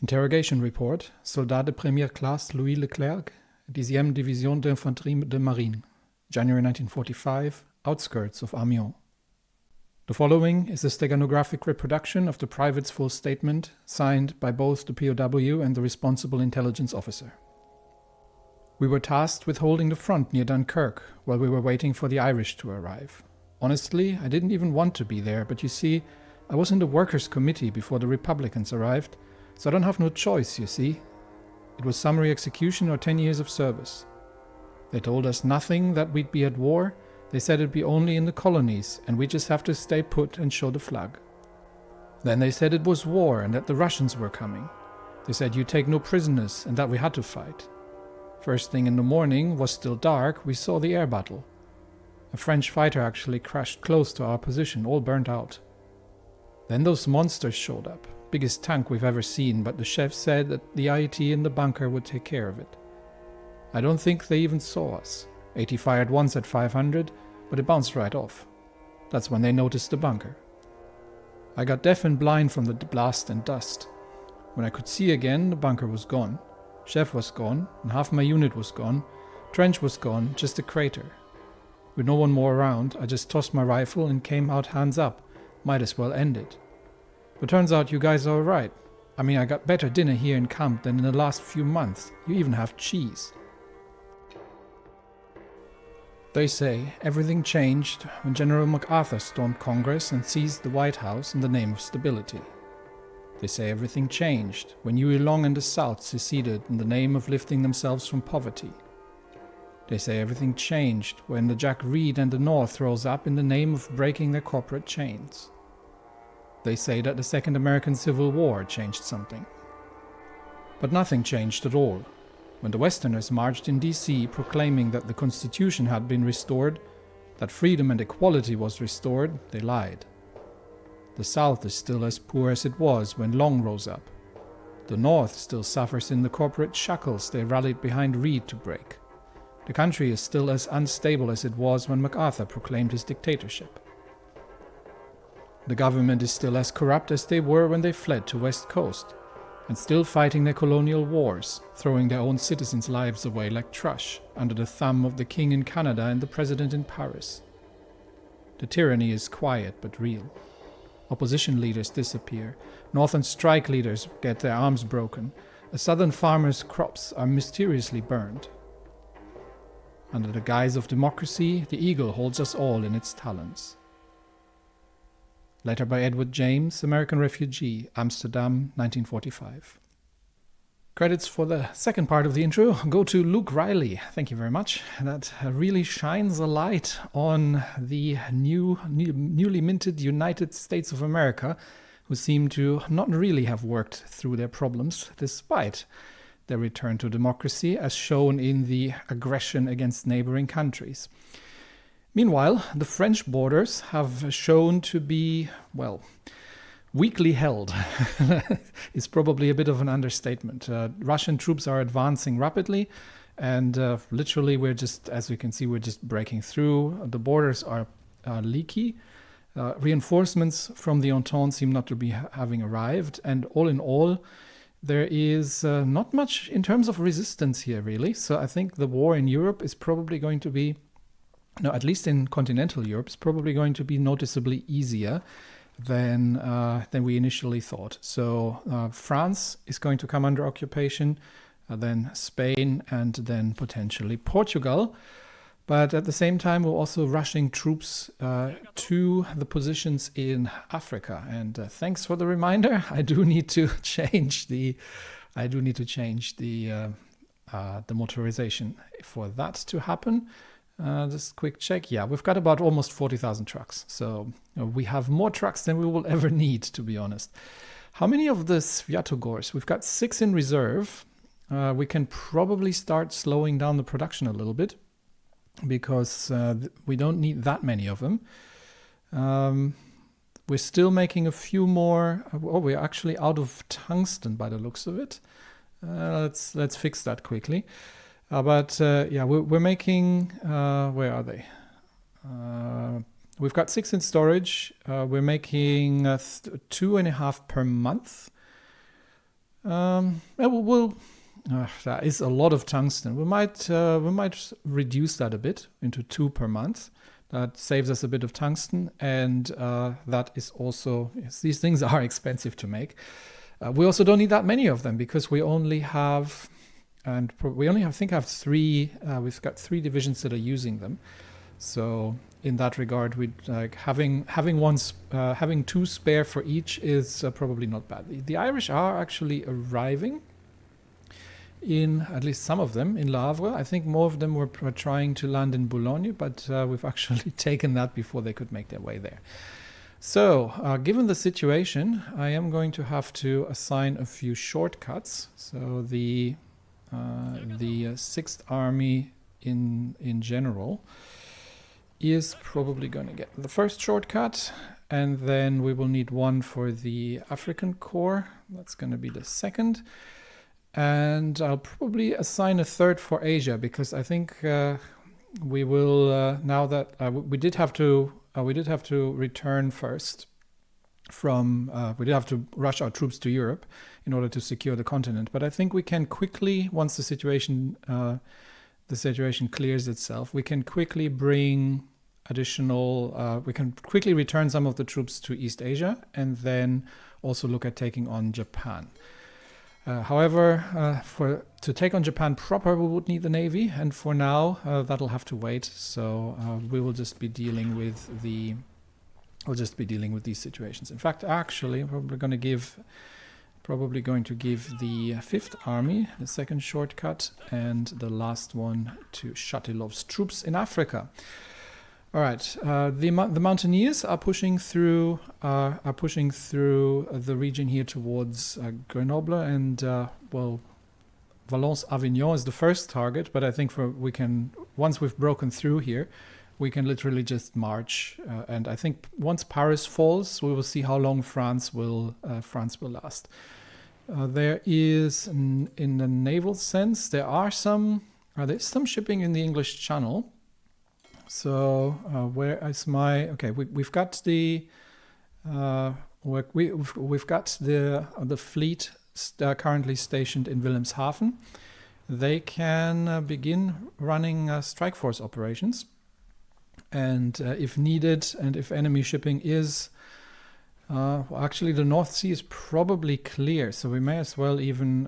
Interrogation report. Soldat de première classe Louis Leclerc, 10e Division d'Infanterie de Marine, January 1945, outskirts of Amiens. The following is a steganographic reproduction of the private's full statement, signed by both the POW and the responsible intelligence officer. We were tasked with holding the front near Dunkirk while we were waiting for the Irish to arrive. Honestly, I didn't even want to be there, but you see, I was in the workers' committee before the Republicans arrived, so I don't have no choice, you see. It was summary execution or 10 years of service. They told us nothing that we'd be at war. They said it'd be only in the colonies, and we just have to stay put and show the flag. Then they said it was war and that the Russians were coming. They said you take no prisoners and that we had to fight. First thing in the morning, was still dark, we saw the air battle. A French fighter actually crashed close to our position, all burnt out. Then those monsters showed up. Biggest tank we've ever seen, but the chef said that the IET in the bunker would take care of it. I don't think they even saw us. AT fired once at 500, but it bounced right off. That's when they noticed the bunker. I got deaf and blind from the blast and dust. When I could see again, the bunker was gone. Chef was gone, and half my unit was gone. Trench was gone, just a crater. With no one more around, I just tossed my rifle and came out hands up. Might as well end it. But turns out you guys are alright. I mean, I got better dinner here in camp than in the last few months. You even have cheese. They say everything changed when General MacArthur stormed Congress and seized the White House in the name of stability. They say everything changed when Huey Long and the South seceded in the name of lifting themselves from poverty. They say everything changed when the Jack Reed and the North rose up in the name of breaking their corporate chains. They say that the Second American Civil War changed something. But nothing changed at all. When the Westerners marched in DC proclaiming that the Constitution had been restored, that freedom and equality was restored, they lied. The South is still as poor as it was when Long rose up. The North still suffers in the corporate shackles they rallied behind Reed to break. The country is still as unstable as it was when MacArthur proclaimed his dictatorship. The government is still as corrupt as they were when they fled to West Coast, and still fighting their colonial wars, throwing their own citizens' lives away like trash under the thumb of the king in Canada and the president in Paris. The tyranny is quiet but real. Opposition leaders disappear, northern strike leaders get their arms broken, a southern farmer's crops are mysteriously burned. Under the guise of democracy, the eagle holds us all in its talons. Letter by Edward James, American refugee, Amsterdam, 1945. Credits for the second part of the intro go to Luke Riley. Thank you very much. That really shines a light on the newly minted United States of America, who seem to not really have worked through their problems despite their return to democracy, as shown in the aggression against neighboring countries. Meanwhile, the French borders have shown to be, well, weakly held. It's probably a bit of an understatement. Russian troops are advancing rapidly, and literally we're just, as we can see, we're just breaking through. The borders are leaky. Reinforcements from the Entente seem not to be having arrived, and all in all, there is not much in terms of resistance here, really. So I think the war in Europe is probably going to be, no, at least in continental Europe, is probably going to be noticeably easier than we initially thought. So France is going to come under occupation, then Spain, and then potentially Portugal. But at the same time, we're also rushing troops to the positions in Africa. And thanks for the reminder. I do need to change the motorization for that to happen. Just a quick check. Yeah, we've got about almost 40,000 trucks. So we have more trucks than we will ever need, to be honest. How many of the Sviatogors? We've got 6 in reserve. We can probably start slowing down the production a little bit, because we don't need that many of them. We're still making a few more. Oh, we're actually out of tungsten by the looks of it. Let's fix that quickly. Yeah, we're making. Where are they? We've got 6 in storage. We're making 2.5 per month. That is a lot of tungsten. We might reduce that a bit into 2 per month. That saves us a bit of tungsten, and that is also, yes, these things are expensive to make. We also don't need that many of them because we only have, I think I have 3. We've got 3 divisions that are using them. So in that regard, we like having 2 spare for each is probably not bad. The Irish are actually arriving, in at least some of them, in Le Havre. I think more of them were trying to land in Boulogne, but we've actually taken that before they could make their way there. So given the situation, I am going to have to assign a few shortcuts. So the 6th Army in general is probably going to get the first shortcut, and then we will need one for the African Corps. That's going to be the second. And I'll probably assign a third for Asia, because I think we will, now that we did have to return first from, we did have to rush our troops to Europe in order to secure the continent. But I think we can quickly, once the situation clears itself, we can quickly bring additional, we can quickly return some of the troops to East Asia, and then also look at taking on Japan. However, to take on Japan proper, we would need the Navy, and for now, that'll have to wait. So we will just be dealing with these situations. In fact, actually, I'm probably going to give the 5th Army the second shortcut, and the last one to Chatilov's troops in Africa. All right, the mountaineers are pushing through the region here towards Grenoble, and Valence-Avignon is the first target. But I think once we've broken through here, we can literally just march. And I think once Paris falls, we will see how long France will last. There is, in the naval sense, there's some shipping in the English Channel. So where is my, okay, we've got the we've got the fleet currently stationed in Wilhelmshaven. They can begin running strike force operations, and if needed, and if enemy shipping is actually, the North Sea is probably clear, so we may as well even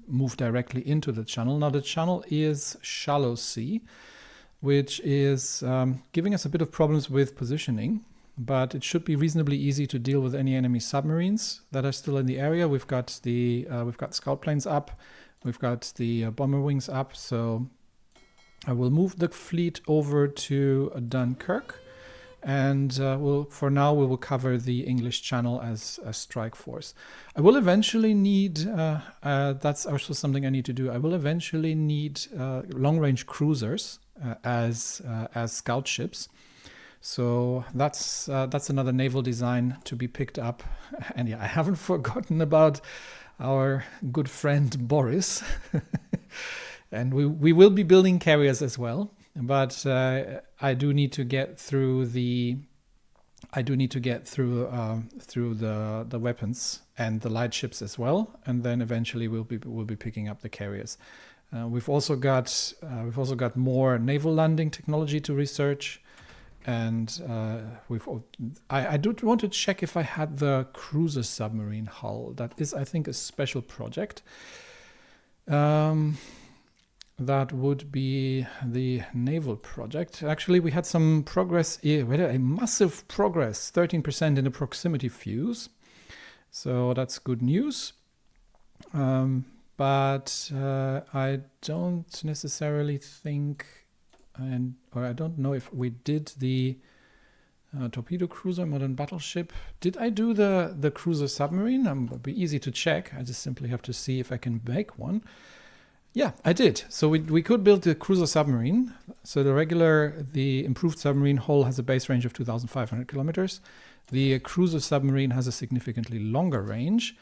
move directly into the Channel. Now the Channel is shallow sea, which is giving us a bit of problems with positioning, but it should be reasonably easy to deal with any enemy submarines that are still in the area. We've got scout planes up, we've got the bomber wings up, so I will move the fleet over to Dunkirk, and for now we will cover the English Channel as a strike force. I will eventually need, that's also something I need to do, I will eventually need long-range cruisers as scout ships. So that's another naval design to be picked up. And yeah, I haven't forgotten about our good friend Boris. And we will be building carriers as well. But I do need to get through the weapons and the light ships as well, and then eventually we'll be picking up the carriers. We've also got more naval landing technology to research, and I do want to check if I had the cruiser submarine hull. That is, I think, a special project. That would be the naval project. Actually, we had some progress here. We had a massive progress, 13% in the proximity fuse. So that's good news. But I don't necessarily think, or I don't know if we did the torpedo cruiser, modern battleship. Did I do the cruiser submarine? It would be easy to check. I just simply have to see if I can make one. Yeah, I did. So we could build the cruiser submarine. So the improved submarine hull has a base range of 2,500 kilometers. The cruiser submarine has a significantly longer range,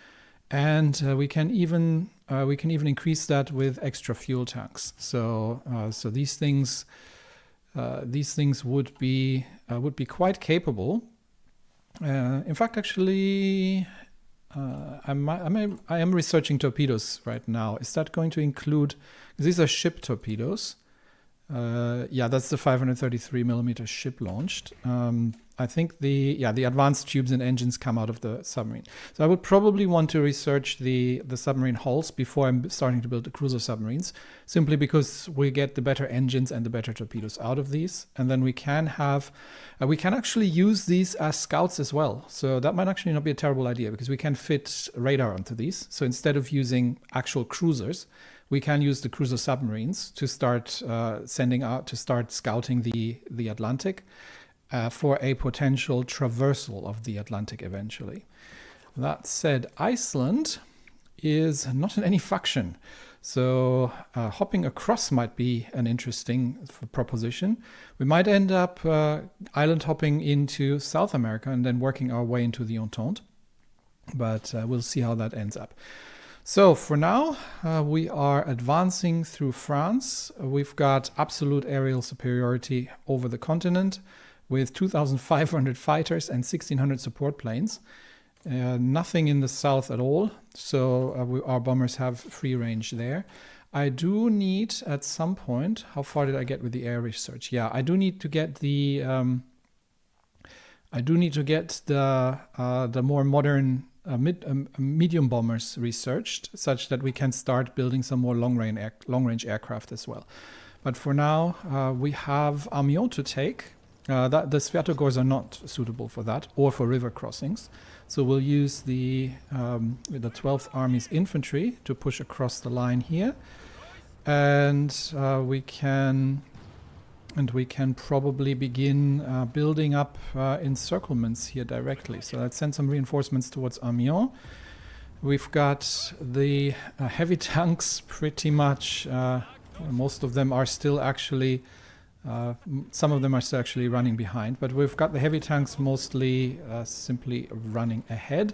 and we can even increase that with extra fuel tanks. So these things would be quite capable. In fact, actually, I am researching torpedoes right now. Is that going to include? These are ship torpedoes. Yeah, that's the 533 millimeter ship launched. I think the advanced tubes and engines come out of the submarine. So I would probably want to research the submarine hulls before I'm starting to build the cruiser submarines, simply because we get the better engines and the better torpedoes out of these, and then we can actually use these as scouts as well. So that might actually not be a terrible idea, because we can fit radar onto these. So instead of using actual cruisers, we can use the cruiser submarines to start scouting the Atlantic for a potential traversal of the Atlantic eventually. That said, Iceland is not in any faction, so hopping across might be an interesting proposition. We might end up island hopping into South America and then working our way into the Entente, but we'll see how that ends up. So for now, we are advancing through France. We've got absolute aerial superiority over the continent with 2,500 fighters and 1,600 support planes. Nothing in the south at all, so our bombers have free range there. I do need at some point, how far did I get with the air research? Yeah, I do need to get the more modern medium bombers researched, such that we can start building some more long-range aircraft as well. But for now, we have Amiens to take. The Sviatogors are not suitable for that or for river crossings. So we'll use the 12th Army's infantry to push across the line here. And we can probably begin building up encirclements here directly. So let's send some reinforcements towards Amiens. We've got the heavy tanks pretty much, most of them are still actually, some of them are still actually running behind, but we've got the heavy tanks mostly simply running ahead.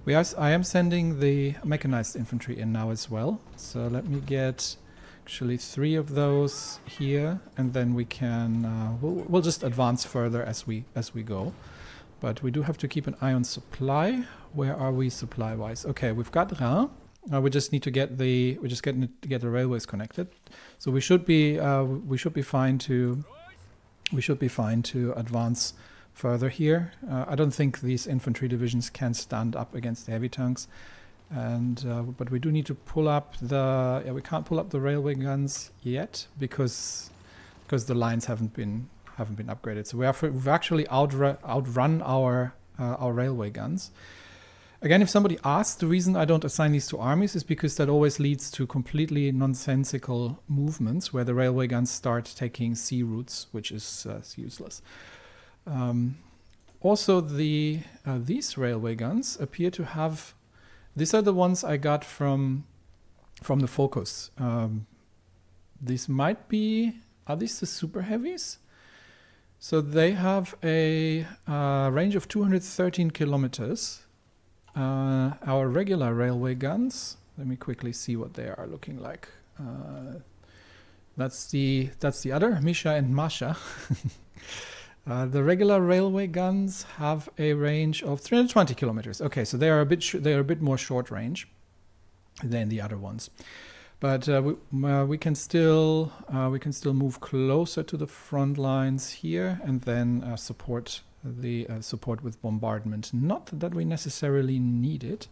I am sending the mechanized infantry in now as well. So let me get actually 3 of those here, and then we can we'll just advance further as we go. But we do have to keep an eye on supply. Where are we supply wise? Okay, we've got Rhin. We just need to get the railways connected. So we should be fine to advance further here. I don't think these infantry divisions can stand up against the heavy tanks. And but we do need to pull up we can't pull up the railway guns yet because the lines haven't been upgraded. So we've actually outrun our railway guns. Again, if somebody asks, the reason I don't assign these to armies is because that always leads to completely nonsensical movements where the railway guns start taking sea routes, which is useless. Also, these railway guns appear to have. These are the ones I got from the Focus. These might be. Are these the super heavies? So they have a range of 213 kilometers. Our regular railway guns. Let me quickly see what they are looking like. That's the other Misha and Masha. The regular railway guns have a range of 320 kilometers. Okay, so they are a bit more short range than the other ones, but we can still move closer to the front lines here, and then support with bombardment. Not that we necessarily need it,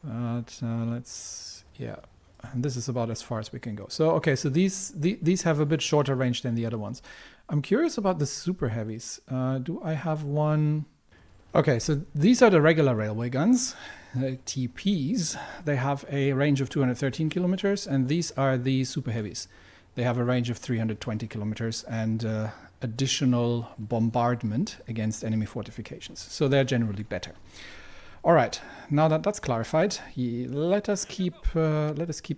but and this is about as far as we can go. So okay, so these have a bit shorter range than the other ones. I'm curious about the super heavies. Do I have one? Okay, so these are the regular railway guns, TPs. They have a range of 213 kilometers, and these are the super heavies. They have a range of 320 kilometers and additional bombardment against enemy fortifications. So they're generally better. All right, now that that's clarified, let us keep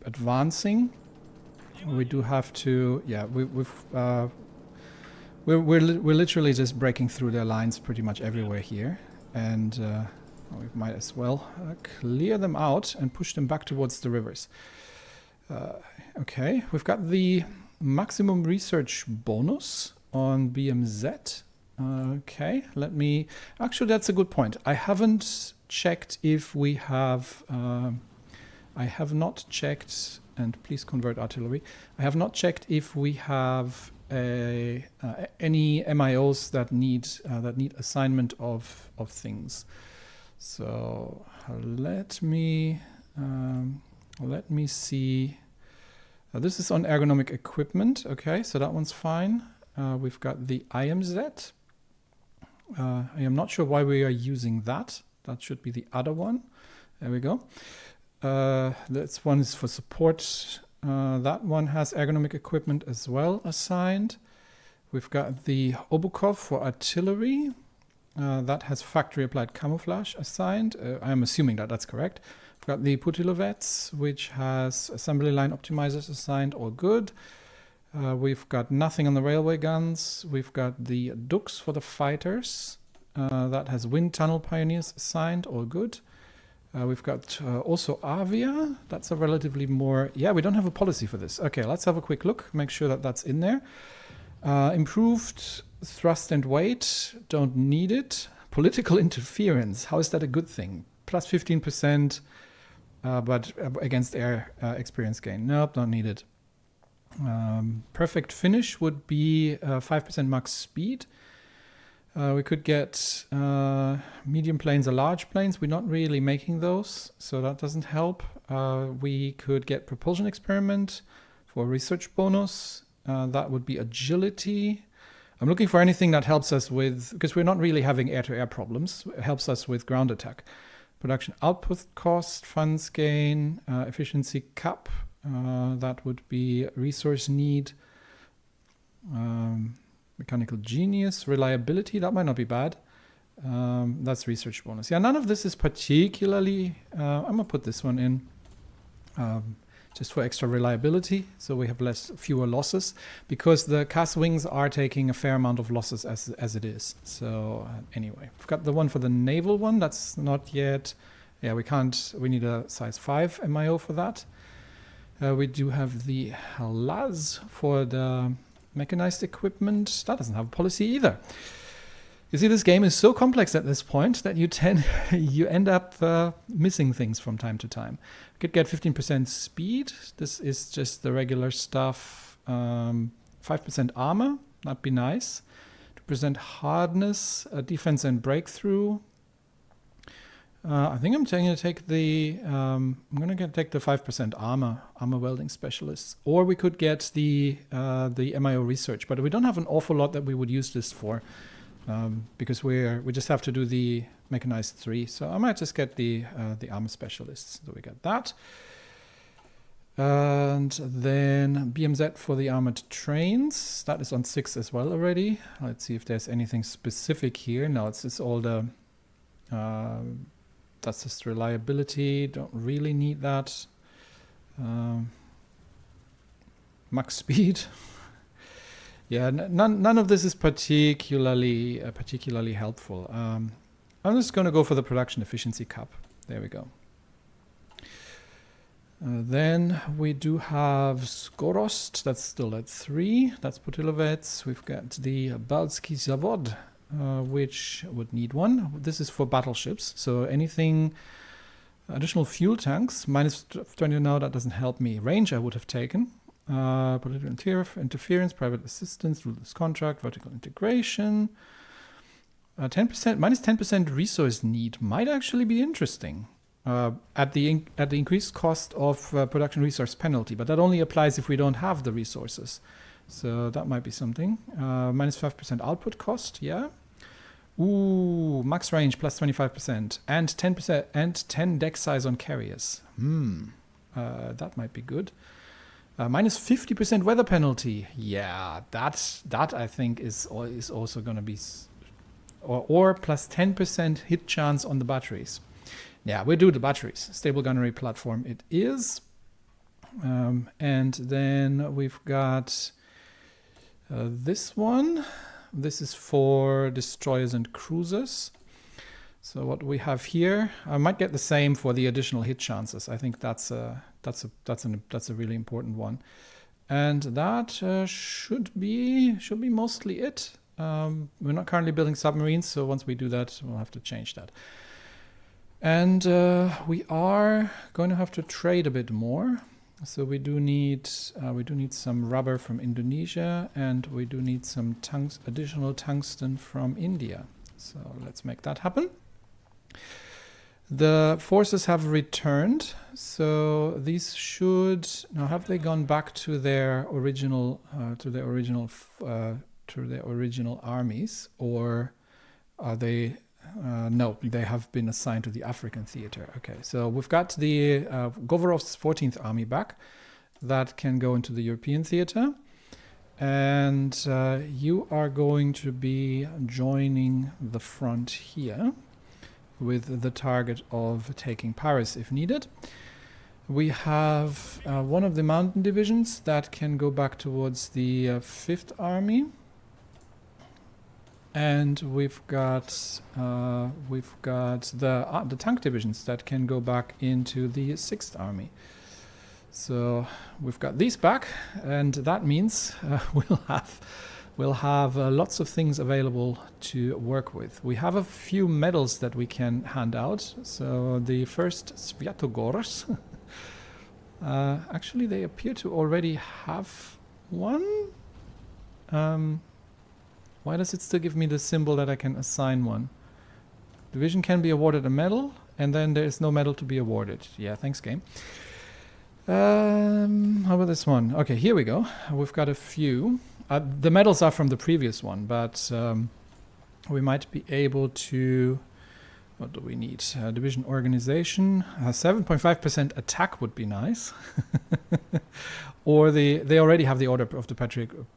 advancing. We do have to, we're literally just breaking through their lines pretty much everywhere here, and we might as well clear them out and push them back towards the rivers. Okay, we've got the maximum research bonus on BMZ. Okay, actually that's a good point. I haven't checked if we have, I have not checked, and please convert artillery. I have not checked if we have any MIOs that need assignment of things. So let me see. This is on ergonomic equipment. Okay, so that one's fine. We've got the IMZ. I am not sure why we are using that. That should be the other one. There we go. This one is for support. That one has ergonomic equipment as well assigned. We've got the Obukov for artillery. That has factory applied camouflage assigned. I'm assuming that that's correct. We've got the Putilovets, which has assembly line optimizers assigned, all good. We've got nothing on the railway guns. We've got the Dux for the fighters. That has wind tunnel pioneers assigned, all good. We've got also Avia. That's a relatively more... Yeah, we don't have a policy for this. Okay, let's have a quick look, make sure that that's in there. Improved thrust and weight, don't need it. Political interference, how is that a good thing? Plus 15%, but against air experience gain. Nope, don't need it. Perfect finish would be 5% max speed. We could get medium planes or large planes. We're not really making those, so that doesn't help. We could get propulsion experiment for research bonus. That would be agility. I'm looking for anything that helps us with, because we're not really having air-to-air problems. It helps us with ground attack. Production output cost, funds gain, efficiency cap. That would be resource need. Mechanical genius, reliability, that might not be bad. That's research bonus. Yeah, none of this is particularly, I'm gonna put this one in just for extra reliability, so we have fewer losses, because the CAS wings are taking a fair amount of losses as it is. So anyway, we've got the one for the naval one, that's not yet, yeah, we need a size 5 MIO for that. We do have the LAS for the mechanized equipment. That doesn't have a policy either. You see, this game is so complex at this point that you end up missing things from time to time. We could get 15% speed. This is just the regular stuff. 5% armor, that'd be nice. 2% hardness, defense and breakthrough. I think I'm going to take the 5% armor welding specialists, or we could get the MIO research, but we don't have an awful lot that we would use this for, because we just have to do the mechanized 3. So I might just get the armor specialists. So we got that, and then BMZ for the armored trains. That is on 6 as well already. Let's see if there's anything specific here. No, it's all the. That's just reliability, don't really need that. Max speed. Yeah, none of this is particularly helpful. I'm just going to go for the production efficiency cap. There we go. Then we do have Skorost, that's still at 3. That's Putilovets. We've got the Balski Zavod, which would need one. This is for battleships, so anything additional fuel tanks, minus 20 now, that doesn't help me. Range I would have taken. Political interference, private assistance, ruleless contract, vertical integration. 10%, minus 10% resource need might actually be interesting at the increased cost of production resource penalty, but that only applies if we don't have the resources. So that might be something. Minus 5% output cost, yeah. Ooh, max range plus 25% and 10% and 10 deck size on carriers. That might be good. Minus 50% weather penalty. Yeah, that I think is also going to be, or plus 10% hit chance on the batteries. Yeah, we do the batteries. Stable gunnery platform it is. And then we've got this one. This is for destroyers and cruisers. So what we have here, I might get the same for the additional hit chances. I think that's a really important one. And that should be mostly it. We're not currently building submarines, so once we do that, we'll have to change that. And we are going to have to trade a bit more. So we do need some rubber from Indonesia, and we do need some additional tungsten from India. So let's make that happen. The forces have returned, so these should now have they gone back to their original armies, or are they? No, they have been assigned to the African theater. Okay, so we've got the Govorov's 14th Army back. That can go into the European theater. And you are going to be joining the front here with the target of taking Paris if needed. We have one of the mountain divisions that can go back towards the 5th Army. And we've got the tank divisions that can go back into the 6th Army. So we've got these back, and that means we'll have lots of things available to work with. We have a few medals that we can hand out. So the first Sviatogors, actually they appear to already have one. Why does it still give me the symbol that I can assign one? Division can be awarded a medal, and then there is no medal to be awarded. Yeah, thanks, game. How about this one? Okay, here we go. We've got a few. The medals are from the previous one, but we might be able to... What do we need? Division organization. 7.5% attack would be nice. Or they already have the Order of the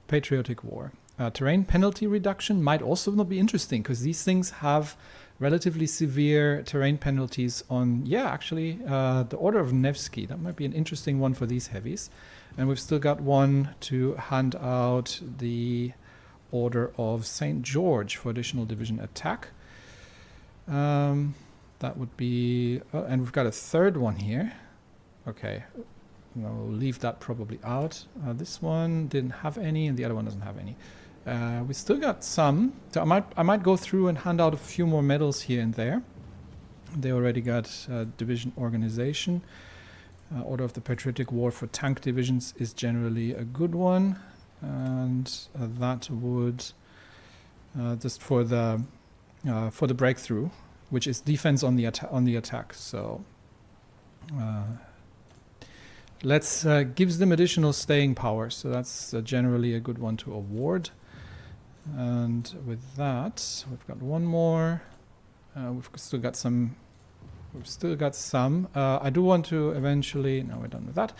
Patriotic War. Terrain penalty reduction might also not be interesting, because these things have relatively severe terrain penalties on, the Order of Nevsky. That might be an interesting one for these heavies. And we've still got one to hand out, the Order of St. George for additional division attack. That would be, and we've got a third one here. Okay, we'll leave that probably out. This one didn't have any, and the other one doesn't have any. We still got some. So I might go through and hand out a few more medals here and there. They already got division organization. Order of the Patriotic War for tank divisions is generally a good one, and that would just for the breakthrough, which is defense on the attack. So let's gives them additional staying power. So that's generally a good one to award. And with that, we've got one more. We've still got some. I do want to eventually. Now we're done with that.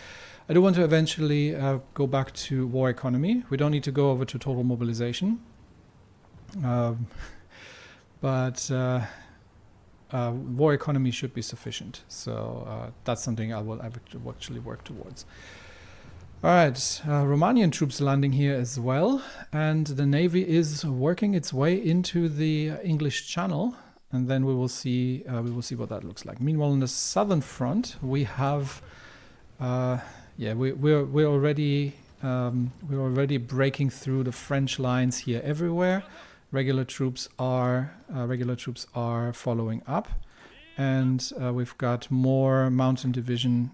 I do want to eventually go back to war economy. We don't need to go over to total mobilization. But war economy should be sufficient. So that's something I will actually work towards. All right, Romanian troops landing here as well, and the Navy is working its way into the English Channel, and then we will see what that looks like. Meanwhile, on the southern front, we have, we're already breaking through the French lines here everywhere. Regular troops are following up, and we've got more mountain division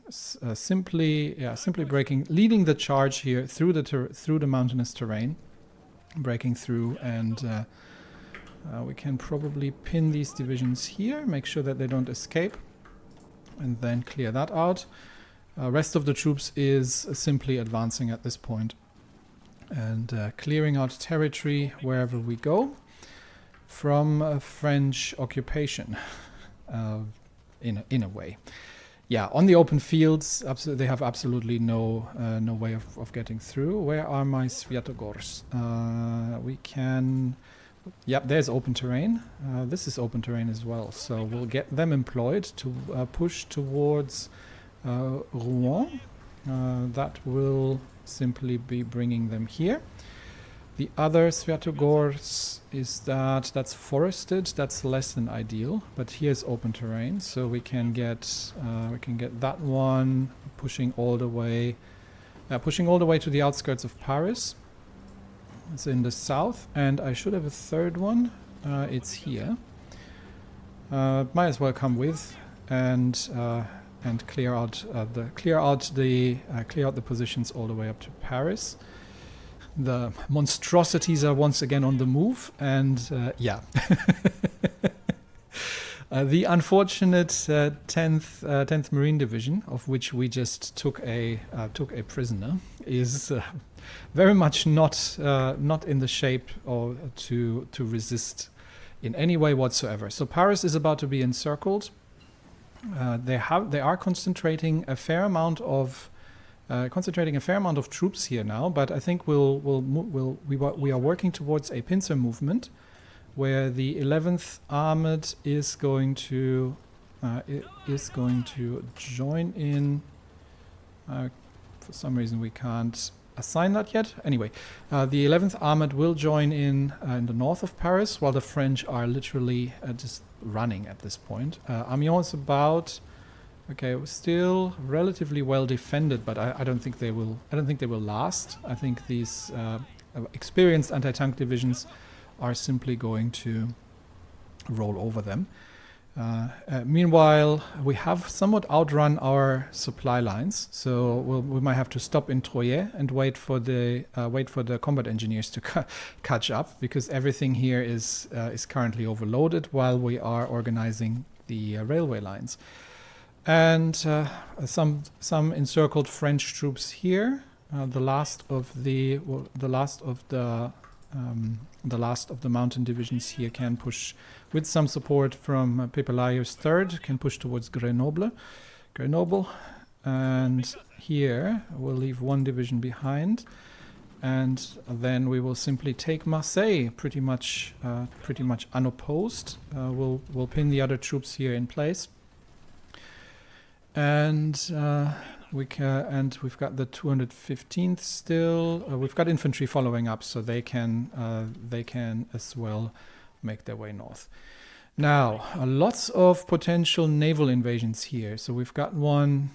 simply leading the charge here through the mountainous terrain, breaking through, and we can probably pin these divisions here, make sure that they don't escape, and then clear that out. Rest of the troops is simply advancing at this point and clearing out territory wherever we go from French occupation. In a way, yeah. On the open fields, they have absolutely no way of getting through. Where are my Sviatogors? We can. Yep, there's open terrain. This is open terrain as well. So we'll get them employed to push towards Rouen. That will simply be bringing them here. The other Sviatogors is that's forested. That's less than ideal, but here's open terrain, so we can get that one pushing all the way to the outskirts of Paris. It's in the south, and I should have a third one. It's here. Might as well come with and clear out the positions all the way up to Paris. The monstrosities are once again on the move, and yeah. The unfortunate 10th Marine Division, of which we just took a prisoner, is very much not in the shape or to resist in any way whatsoever. So Paris is about to be encircled. They are concentrating a fair amount of troops here now, but I think we are working towards a pincer movement, where the 11th Armored is going to join in. For some reason we can't assign that yet. Anyway, the 11th Armored will join in the north of Paris, while the French are literally just running at this point. Amiens is about still relatively well defended, but I don't think they will. I don't think they will last. I think these experienced anti-tank divisions are simply going to roll over them. Meanwhile, we have somewhat outrun our supply lines, so we might have to stop in Troyes and wait for the combat engineers to catch up, because everything here is currently overloaded while we are organizing the railway lines. And some encircled French troops here. The last of the mountain divisions here can push, with some support from Pepelayo's third, can push towards Grenoble, and here we'll leave one division behind, and then we will simply take Marseille pretty much unopposed. We'll pin the other troops here in place, and we've got the 215th still. We've got infantry following up, so they can as well make their way north. Now, lots of potential naval invasions here. So we've got one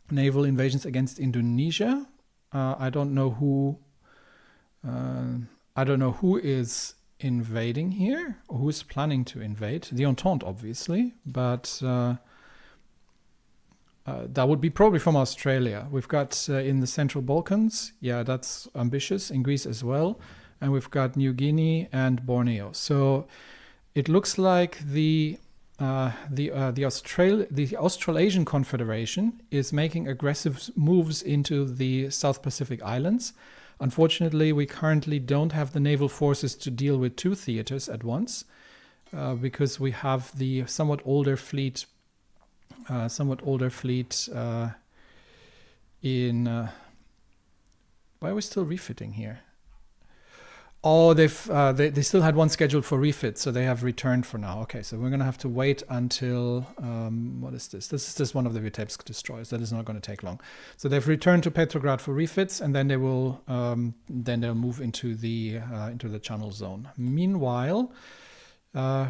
naval invasions against Indonesia. I don't know who is invading here, or who is planning to invade. The Entente, obviously, but that would be probably from Australia. We've got in the Central Balkans, yeah, that's ambitious, in Greece as well, and we've got New Guinea and Borneo. So it looks like the Australasian Confederation is making aggressive moves into the South Pacific Islands. Unfortunately, we currently don't have the naval forces to deal with two theaters at once, because we have the somewhat older fleet in why are we still refitting here? Oh, they still had one scheduled for refit, so they have returned for now. Okay, so we're gonna have to wait until what is this? This is just one of the Vitebsk destroyers. That is not going to take long. So they've returned to Petrograd for refits, and then they'll move into the Channel Zone. Meanwhile,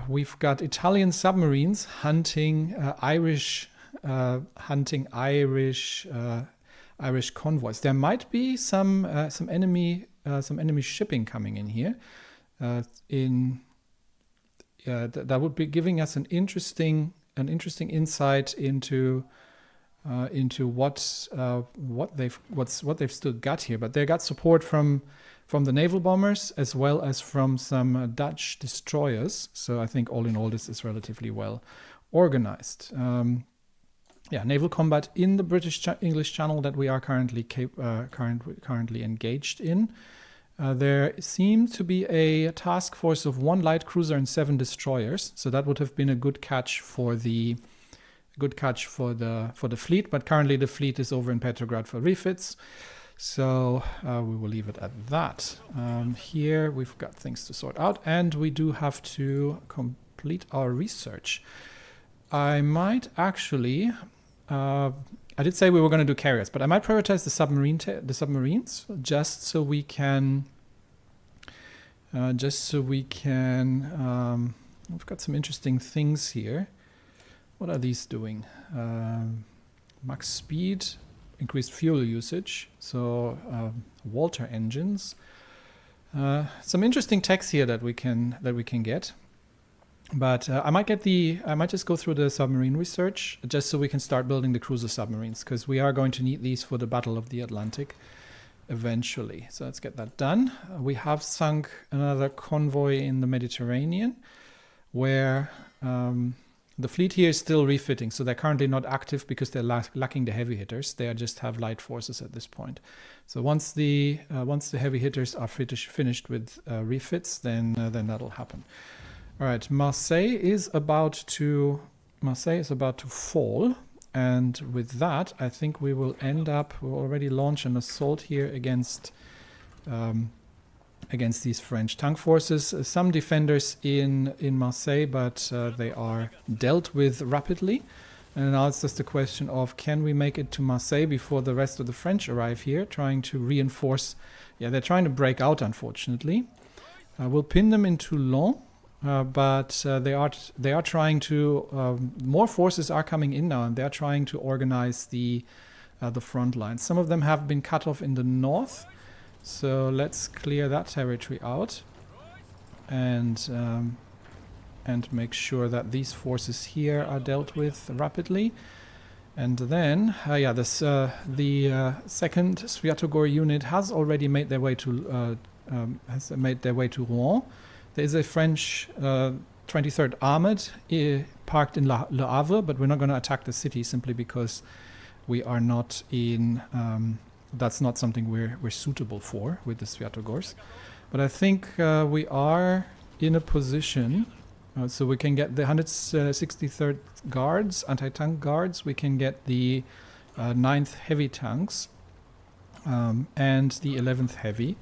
we've got Italian submarines hunting Irish convoys. There might be some enemy shipping coming in here. That would be giving us an interesting insight into what they've still got here. But they got support from the naval bombers as well as from some Dutch destroyers. So I think all in all, this is relatively well organized. Naval combat in the British English Channel that we are currently engaged in. There seems to be a task force of 1 light cruiser and 7 destroyers. So that would have been a good catch for the fleet. But currently the fleet is over in Petrograd for refits. So we will leave it at that. Here we've got things to sort out, and we do have to complete our research. I might actually, I did say we were going to do carriers, but I might prioritize the submarines just so we can. We've got some interesting things here. What are these doing? Max speed. increased fuel usage. So Walter engines. Some interesting text here that we can get. But I might just go through the submarine research just so we can start building the cruiser submarines, because we are going to need these for the Battle of the Atlantic eventually. So let's get that done. We have sunk another convoy in the Mediterranean, where the fleet here is still refitting. So they're currently not active because they're lacking the heavy hitters. They just have light forces at this point. So once the heavy hitters are finished with refits, then that'll happen. All right, Marseille is about to fall, and with that, I think we'll already launch an assault here against these French tank forces. Some defenders in Marseille, but they are dealt with rapidly. And now it's just a question of, can we make it to Marseille before the rest of the French arrive here, trying to reinforce. Yeah, they're trying to break out, unfortunately. We'll pin them in Toulon. But they are trying to. More forces are coming in now, and they are trying to organize the front lines. Some of them have been cut off in the north, so let's clear that territory out, and make sure that these forces here are dealt with rapidly. And then, the second Sviatogor unit has already made their way to Rouen. There is a French 23rd Armored parked in Le Havre, but we're not going to attack the city simply because we are not in. That's not something we're suitable for with the Sviatogors. But I think we are in a position, so we can get the 163rd Guards, anti-tank guards. We can get the 9th Heavy tanks and the 11th Heavy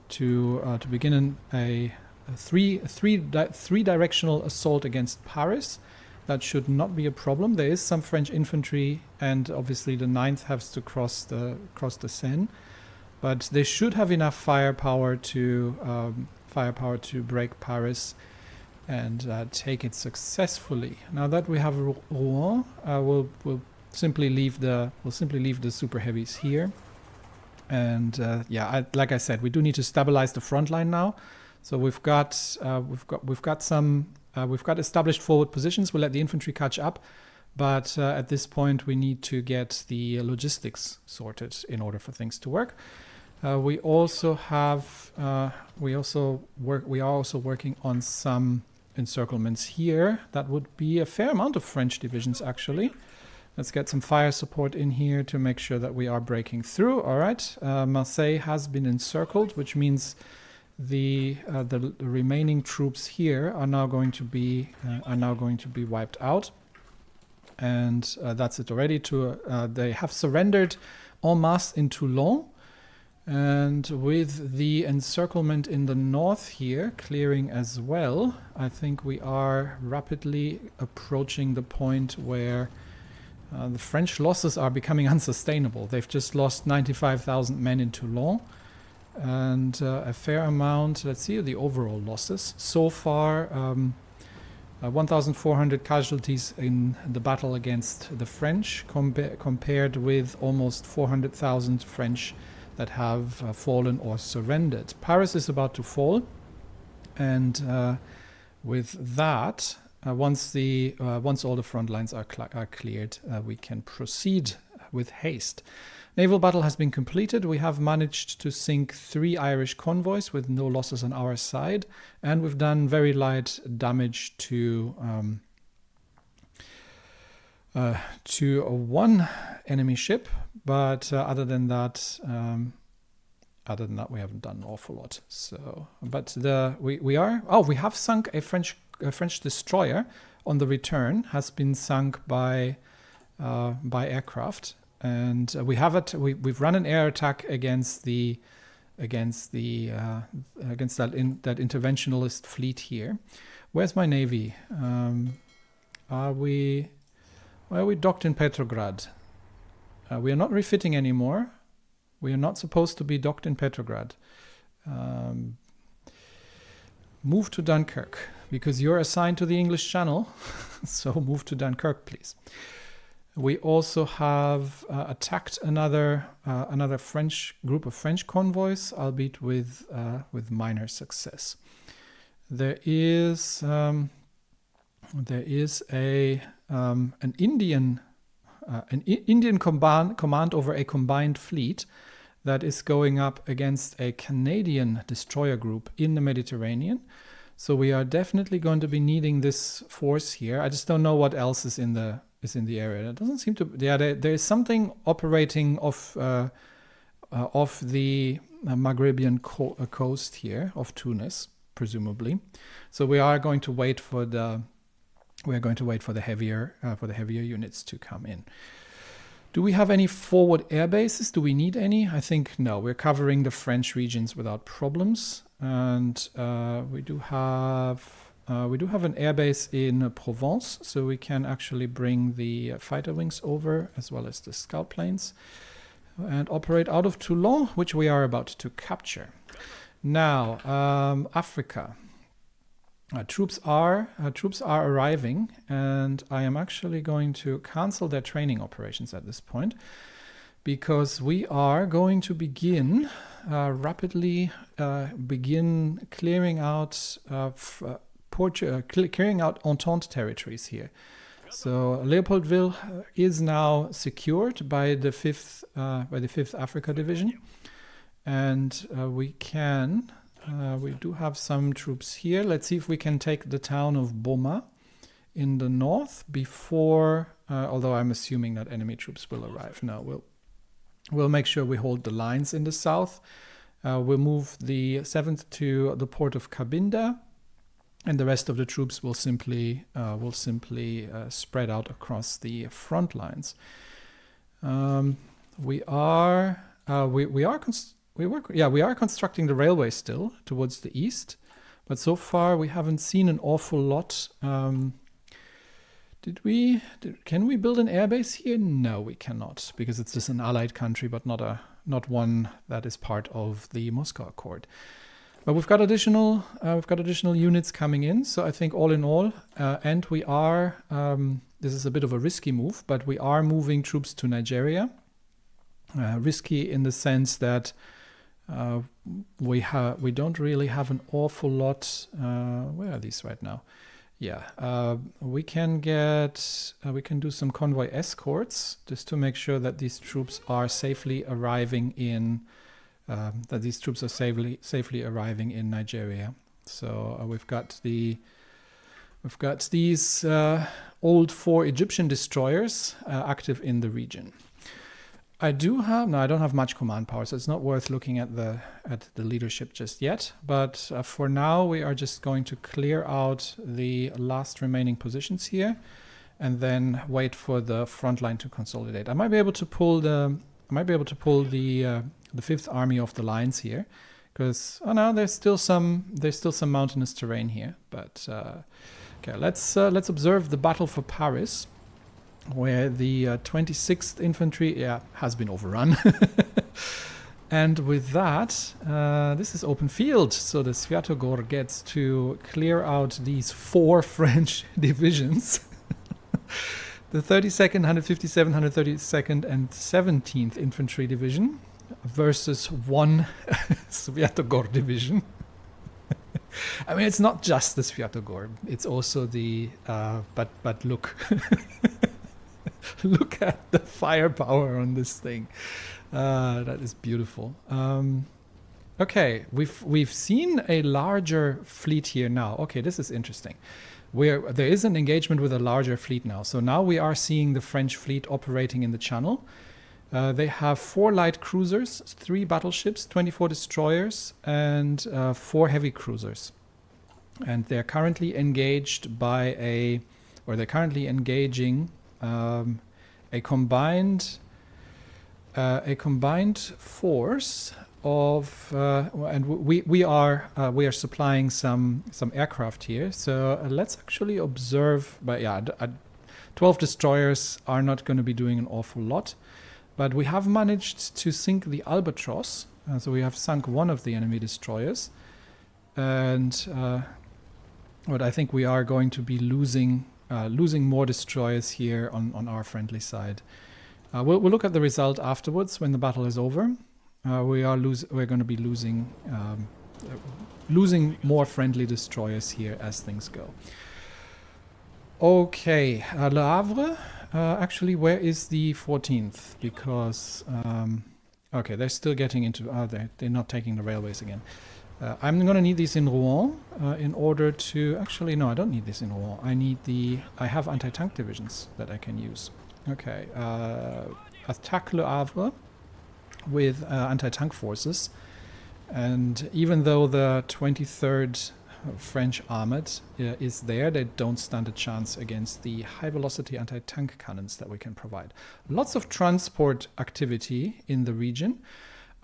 to begin a three-directional assault against Paris. That should not be a problem. There is some French infantry, and obviously the 9th has to cross the Seine, but they should have enough firepower to break Paris and take it successfully. Now that we have Rouen, we'll simply leave the super heavies here, and like I said, we do need to stabilize the front line now. So we've got established forward positions. We'll let the infantry catch up, but at this point we need to get the logistics sorted in order for things to work. We are also working on some encirclements here. That would be a fair amount of French divisions, actually. Let's get some fire support in here to make sure that we are breaking through. All right, Marseille has been encircled, which means the remaining troops here are now going to be wiped out, and that's it already. They have surrendered en masse in Toulon, and with the encirclement in the north here clearing as well, I think we are rapidly approaching the point where the French losses are becoming unsustainable. They've just lost 95,000 men in Toulon. And a fair amount. Let's see the overall losses so far. 1,400 casualties in the battle against the French, compared with almost 400,000 French that have fallen or surrendered. Paris is about to fall, and with that, once all the front lines are cleared, we can proceed with haste. Naval battle has been completed. We have managed to sink 3 Irish convoys with no losses on our side, and we've done very light damage to one enemy ship. But other than that, we haven't done an awful lot. So, but we have sunk a French destroyer on the return. Has been sunk by aircraft. And we've run an air attack against that interventionalist fleet here. Where's my navy? Are we docked in Petrograd? We are not refitting anymore. We are not supposed to be docked in Petrograd. Move to Dunkirk, because you're assigned to the English Channel. So move to Dunkirk, please. We also have attacked another French group of French convoys, albeit with minor success. There is an Indian command over a combined fleet that is going up against a Canadian destroyer group in the Mediterranean. So we are definitely going to be needing this force here. I just don't know what else is in the area. It doesn't seem to. Yeah, there is something operating off the Maghrebian coast here of Tunis, presumably. So we are going to wait for the heavier units to come in. Do we have any forward air bases? Do we need any? I think no. We're covering the French regions without problems, and we do have an air base in Provence, so we can actually bring the fighter wings over as well as the scout planes, and operate out of Toulon, which we are about to capture. Now, Africa. Troops are arriving, and I am actually going to cancel their training operations at this point, because we are going to rapidly begin clearing out Entente territories here. So Leopoldville is now secured by the 5th Africa Division, and we do have some troops here. Let's see if we can take the town of Boma in the north before, although I'm assuming that enemy troops will arrive. No, we'll make sure we hold the lines in the south. We'll move the 7th to the port of Cabinda, and the rest of the troops will simply spread out across the front lines. We are constructing the railway still towards the east, but so far we haven't seen an awful lot. Can we build an airbase here? No, we cannot, because it's just an allied country, but not one that is part of the Moscow Accord. But we've got additional units coming in. So I think all in all, and we are. This is a bit of a risky move, but we are moving troops to Nigeria. Risky in the sense that we don't really have an awful lot. Where are these right now? Yeah, we can do some convoy escorts just to make sure that these troops are safely arriving in Nigeria. So we've got these old 4 Egyptian destroyers active in the region. I don't have much command power, so it's not worth looking at the leadership just yet. But for now, we are just going to clear out the last remaining positions here, and then wait for the front line to consolidate. I might be able to pull the 5th Army off the lines here, because there's still some mountainous terrain here. But okay, let's observe the battle for Paris, where the 26th Infantry has been overrun. And with that, this is open field. So the Sviatogor gets to clear out these 4 French divisions. The 32nd, 157th, 132nd, and 17th Infantry Division versus 1 Sviatogor division. I mean, it's not just the Sviatogor. It's also the... but look... Look at the firepower on this thing. That is beautiful. Okay, we've seen a larger fleet here now. Okay, this is interesting. There is an engagement with a larger fleet now. So now we are seeing the French fleet operating in the Channel. They have 4 light cruisers, 3 battleships, 24 destroyers, and 4 heavy cruisers. And they're currently engaging a combined force of, and we are supplying some aircraft here. So let's actually observe. But yeah, 12 destroyers are not going to be doing an awful lot, but we have managed to sink the Albatross. So we have sunk one of the enemy destroyers, and but I think we are going to be losing losing more destroyers here on our friendly side. We'll look at the result afterwards when the battle is over. We're going to be losing more friendly destroyers here as things go. Okay, Le Havre. Actually, where is the 14th? Because okay, they're still getting into. They're not taking the railways again. I'm going to need these in Rouen in order to. Actually, no, I don't need this in Rouen. I have anti-tank divisions that I can use. Okay, attack Le Havre with anti-tank forces, and even though the 23rd French armored is there, they don't stand a chance against the high-velocity anti-tank cannons that we can provide. Lots of transport activity in the region.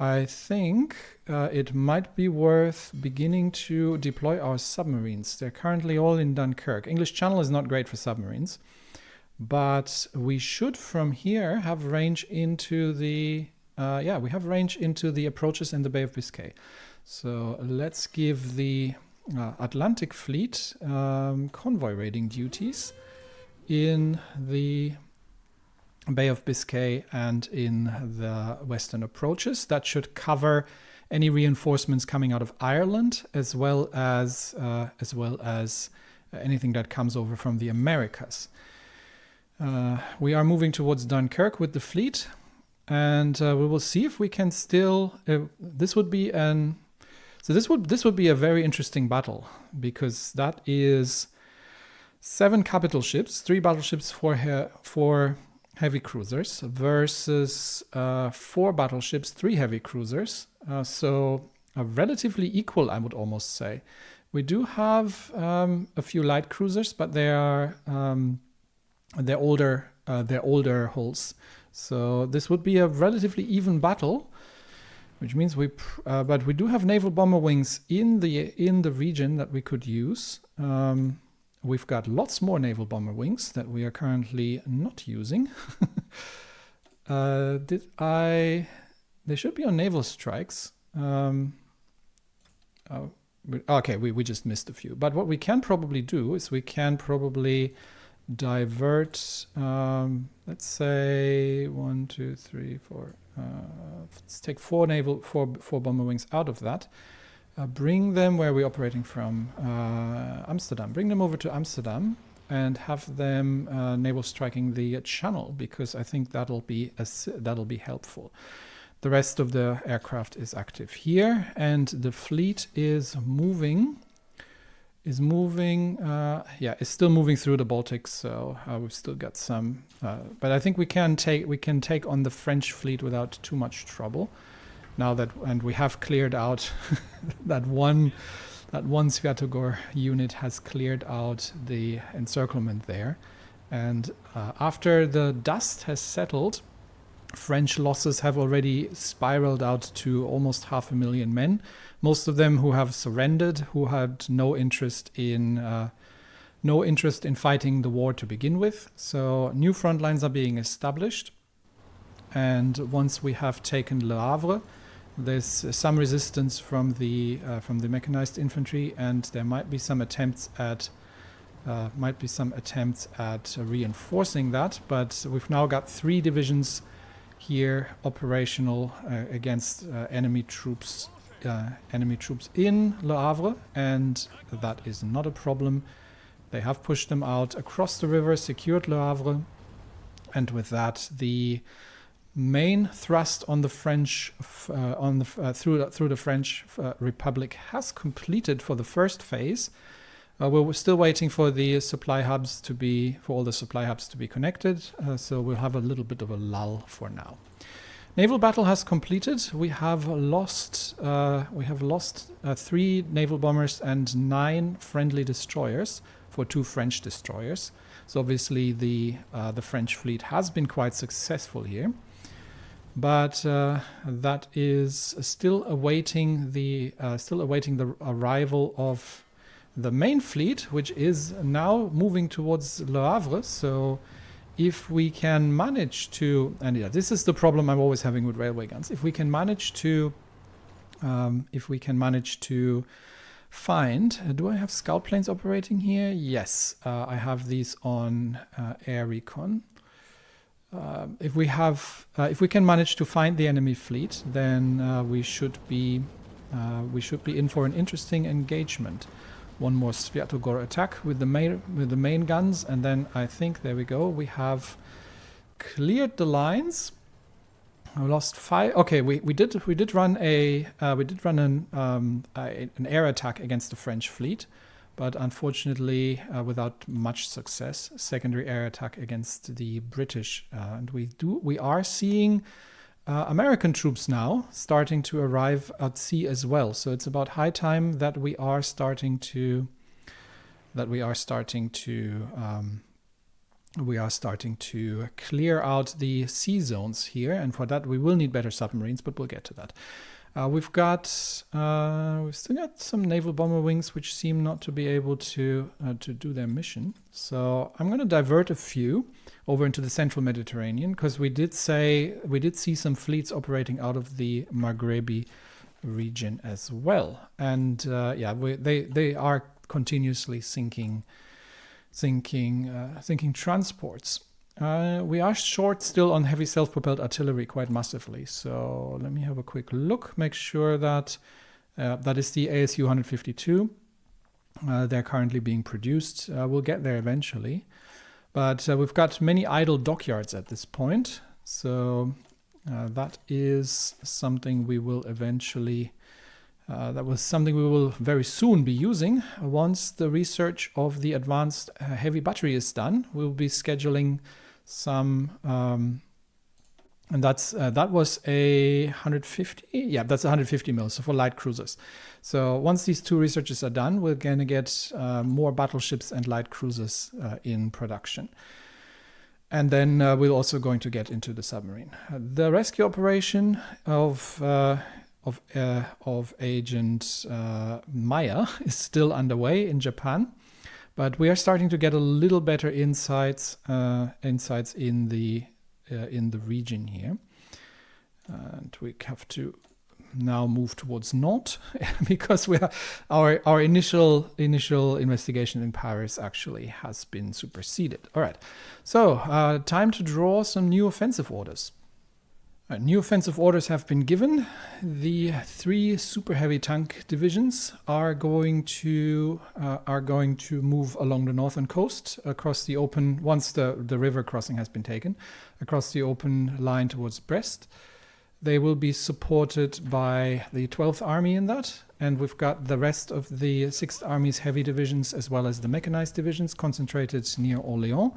I think it might be worth beginning to deploy our submarines. They're currently all in Dunkirk. English Channel is not great for submarines. But we should from here have range into the we have range into the approaches in the Bay of Biscay. So let's give the Atlantic Fleet convoy raiding duties in the Bay of Biscay and in the western approaches. That should cover any reinforcements coming out of Ireland, as well as anything that comes over from the Americas. We are moving towards Dunkirk with the fleet, and we will see if we can still. This would be this would be a very interesting battle, because that is 7 capital ships, 3 battleships, 4 heavy cruisers versus 4 battleships, 3 heavy cruisers. So relatively equal, I would almost say. We do have a few light cruisers, but they are. They're older hulls, so this would be a relatively even battle, which means but we do have naval bomber wings in the region that we could use. We've got lots more naval bomber wings that we are currently not using. They should be on naval strikes. Okay, we just missed a few. But what we can probably do is we can probably divert, let's say 1, 2, 3, 4. Let's take 4 bomber wings out of that. Bring them where we're operating from, Amsterdam. Bring them over to Amsterdam and have them naval striking the channel, because I think that'll be helpful. The rest of the aircraft is active here, and the fleet is still moving through the Baltics, so we've still got some, but I think we can take on the French fleet without too much trouble. Now that, and we have cleared out that one Sviatogor unit has cleared out the encirclement there, and after the dust has settled, French losses have already spiraled out to almost 500,000 men. Most of them who have surrendered, who had no interest in fighting the war to begin with. So new front lines are being established, and once we have taken Le Havre, there's some resistance from the mechanized infantry, and there might be some attempts at reinforcing that. But we've now got 3 divisions here operational against enemy troops in Le Havre, and that is not a problem. They have pushed them out across the river, secured Le Havre, and with that the main thrust on the French through the French Republic has completed for the first phase. We're still waiting for all the supply hubs to be connected, so we'll have a little bit of a lull for now. Naval battle has completed. We have lost 3 naval bombers and 9 friendly destroyers for 2 French destroyers. So obviously the French fleet has been quite successful here, but that is still awaiting the arrival of the main fleet, which is now moving towards Le Havre. So if we can manage to, and yeah, this is the problem I'm always having with railway guns, if we can manage to find, do I have scout planes operating here? Yes, I have these on air recon. If we can manage to find the enemy fleet, then we should be in for an interesting engagement. One more Sviatogor attack with the main guns, and then I think there we go. We have cleared the lines. I lost 5. Okay, we did run an air attack against the French fleet, but unfortunately without much success. Secondary air attack against the British, and we are seeing American troops now starting to arrive at sea as well. So it's about high time that we are starting to clear out the sea zones here, and for that we will need better submarines, but we'll get to that. We've still got some naval bomber wings which seem not to be able to do their mission. So I'm going to divert a few over into the central Mediterranean, because we did see some fleets operating out of the Maghrebi region as well, and they are continuously sinking transports. We are short still on heavy self-propelled artillery quite massively. So let me have a quick look, make sure that that is the ASU 152. They're currently being produced. We'll get there eventually. But we've got many idle dockyards at this point. So that is something we will eventually... that was something we will very soon be using. Once the research of the advanced heavy battery is done, we'll be scheduling some, and that was a 150. Yeah, that's 150 mils, so for light cruisers. So once these two researches are done, we're going to get more battleships and light cruisers in production. And then we're also going to get into the submarine. The rescue operation of Agent Maya is still underway in Japan, but we are starting to get a little better insights in the region here, and we have to now move towards Nantes because our initial investigation in Paris actually has been superseded. All right, so time to draw some new offensive orders. New offensive orders have been given. The 3 super heavy tank divisions are going to move along the northern coast across the open, once the river crossing has been taken, across the open line towards Brest. They will be supported by the 12th Army in that, and we've got the rest of the 6th Army's heavy divisions as well as the mechanized divisions concentrated near Orléans.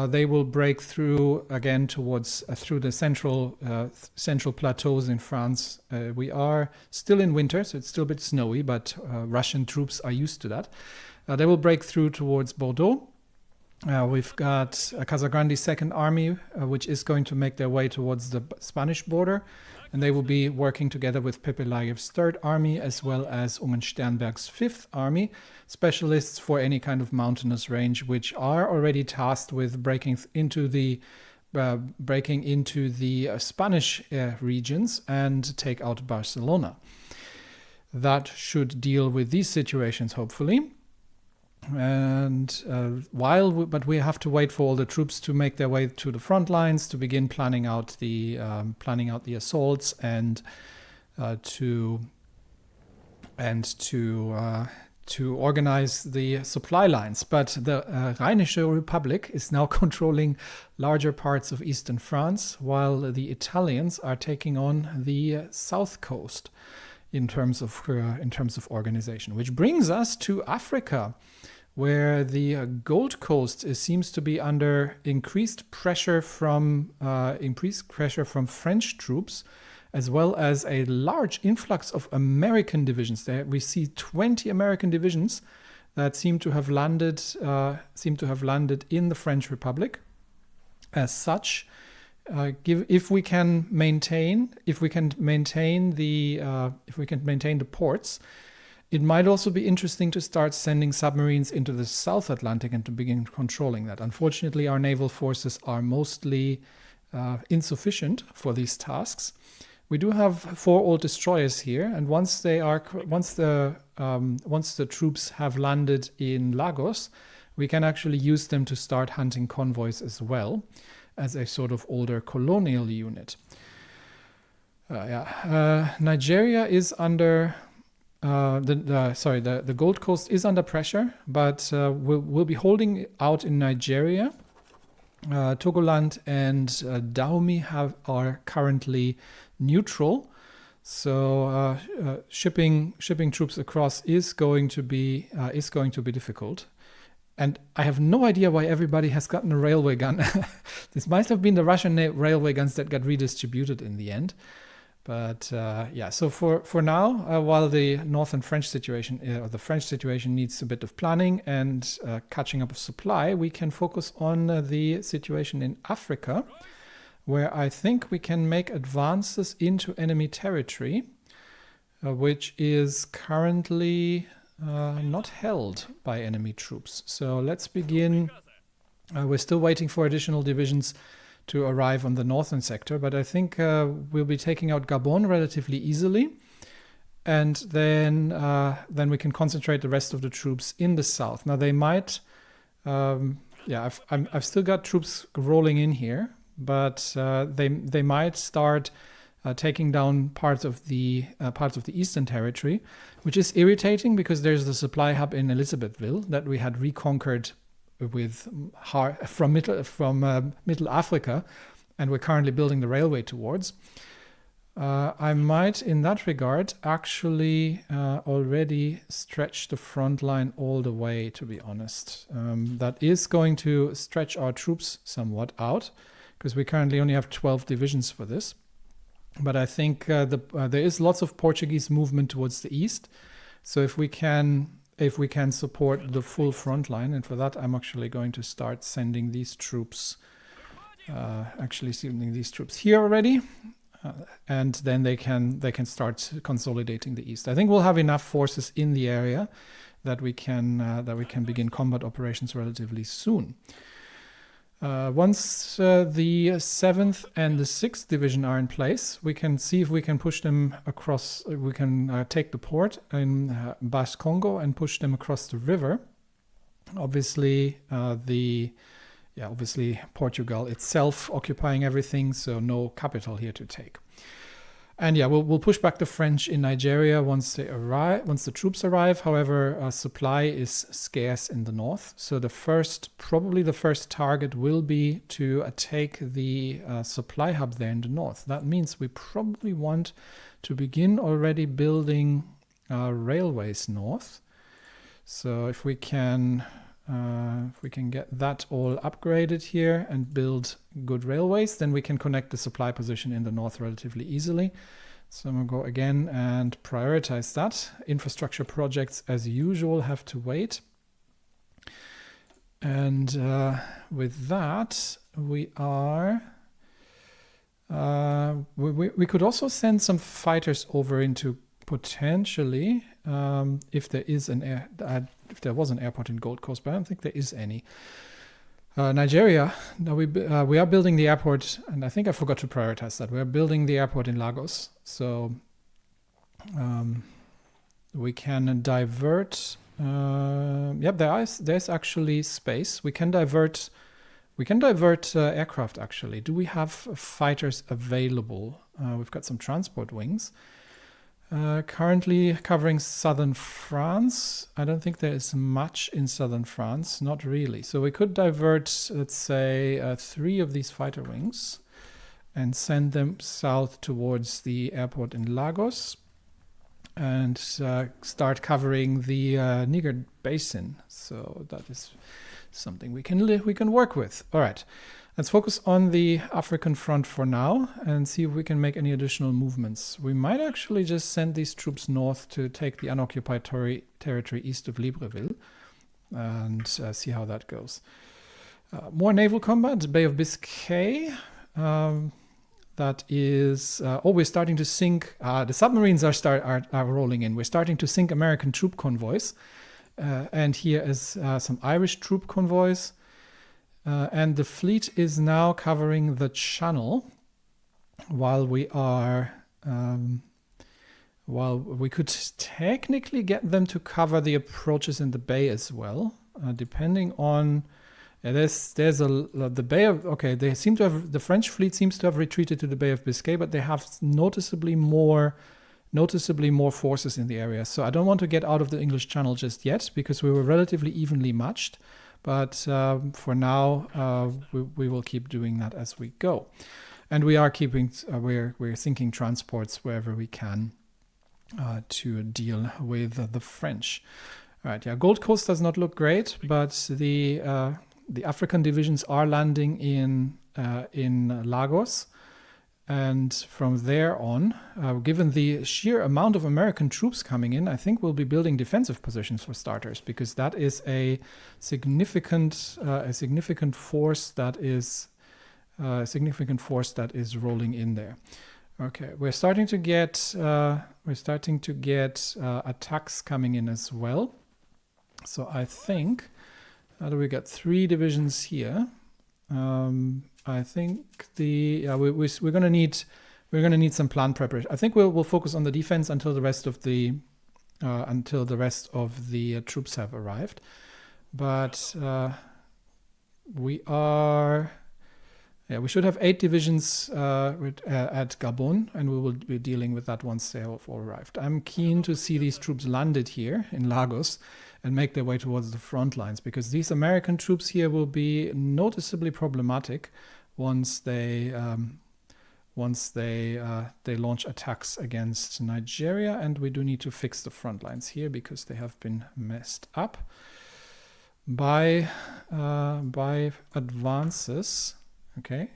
They will break through again towards through the central plateaus in France. We are still in winter, so it's still a bit snowy, but Russian troops are used to that. They will break through towards Bordeaux. We've got Casagrandi's 2nd Army, which is going to make their way towards the Spanish border, and they will be working together with Pepe Layev's 3rd Army as well as Sternberg's 5th Army, specialists for any kind of mountainous range, which are already tasked with breaking into the Spanish regions and take out Barcelona. That should deal with these situations, hopefully. And but we have to wait for all the troops to make their way to the front lines to begin planning out the assaults and to organize the supply lines. But the Rheinische Republic is now controlling larger parts of eastern France, while the Italians are taking on the south coast in terms of organization. Which brings us to Africa, where the Gold Coast seems to be under increased pressure from French troops, as well as a large influx of American divisions. There we see 20 American divisions that seem to have landed in the French Republic. As such, if we can maintain the ports, it might also be interesting to start sending submarines into the South Atlantic and to begin controlling that. Unfortunately, our naval forces are mostly insufficient for these tasks. we do have 4 old destroyers here, and once the troops have landed in Lagos, we can actually use them to start hunting convoys as well, as a sort of older colonial unit. Nigeria is under the Gold Coast is under pressure, but we'll be holding out in Nigeria. Togoland and Dahomey are currently neutral, so shipping troops across is going to be difficult. And I have no idea why everybody has gotten a railway gun. This might have been the Russian railway guns that got redistributed in the end. But so for now, while the northern French situation, or the French situation, needs a bit of planning and catching up of supply, we can focus on the situation in Africa, where I think we can make advances into enemy territory, which is currently not held by enemy troops. So let's begin. We're still waiting for additional divisions to arrive on the northern sector, but I think we'll be taking out Gabon relatively easily, and then we can concentrate the rest of the troops in the south. Now they might, I've still got troops rolling in here, but they might start taking down parts of the Eastern Territory, which is irritating because there's the supply hub in Elizabethville that we had reconquered from Middle Africa, and we're currently building the railway towards. I might, in that regard, actually already stretch the front line all the way, to be honest. That is going to stretch our troops somewhat out, because we currently only have 12 divisions for this. But I think there is lots of Portuguese movement towards the east. So if we can support the full front line, and for that I'm actually going to start sending these troops, here already, and then they can start consolidating the east. I think we'll have enough forces in the area that we can begin combat operations relatively soon. Once the 7th and the 6th Division are in place, we can see if we can push them across. We can take the port in Basse Congo and push them across the river. Obviously, Portugal itself occupying everything, so no capital here to take. And we'll push back the French in Nigeria once the troops arrive. However, supply is scarce in the north, so probably the first target will be to take the supply hub there in the north. That means we probably want to begin already building railways north. So if we can get that all upgraded here and build good railways, then we can connect the supply position in the north relatively easily. So I'm going to go again and prioritize that. Infrastructure projects, as usual, have to wait. And with that, we are... we could also send some fighters over into potentially, if there is if there was an airport in Gold Coast, but I don't think there is any. Nigeria, now we are building the airport, and I think I forgot to prioritize that. We are building the airport in Lagos, so we can divert. There's actually space. We can divert aircraft. Actually, do we have fighters available? We've got some transport wings. Currently covering southern France. I don't think there is much in southern France, not really. So we could divert, let's say, 3 of these fighter wings and send them south towards the airport in Lagos and start covering the Niger Basin. So that is something we can work with. All right. Let's focus on the African front for now and see if we can make any additional movements. We might actually just send these troops north to take the unoccupied territory east of Libreville and see how that goes. More naval combat, Bay of Biscay. That is... we're starting to sink... the submarines are rolling in. We're starting to sink American troop convoys. And here is some Irish troop convoys. And the fleet is now covering the channel while we are While we could technically get them to cover the approaches in the bay as well, depending on. There's the Bay of, okay, they seem to have, the French fleet seems to have retreated to the Bay of Biscay, but they have noticeably more forces in the area. So I don't want to get out of the English Channel just yet, because we were relatively evenly matched. But for now, we will keep doing that as we go. And we are keeping, we're sinking transports wherever we can to deal with the French. All right, yeah, Gold Coast does not look great, but the African divisions are landing in Lagos, and from there on, given the sheer amount of American troops coming in, I think we'll be building defensive positions for starters, because that is a significant force that is rolling in there. Okay, we're starting to get attacks coming in as well. So I think. How do we get 3 divisions here? I think we're gonna need some plan preparation. I think we'll focus on the defense until the rest of the troops have arrived. But we should have 8 divisions at Gabon, and we will be dealing with that once they have all arrived. I'm keen to see these troops landed here in Lagos and make their way towards the front lines, because these American troops here will be noticeably problematic once they launch attacks against Nigeria, and we do need to fix the front lines here because they have been messed up by advances. Okay,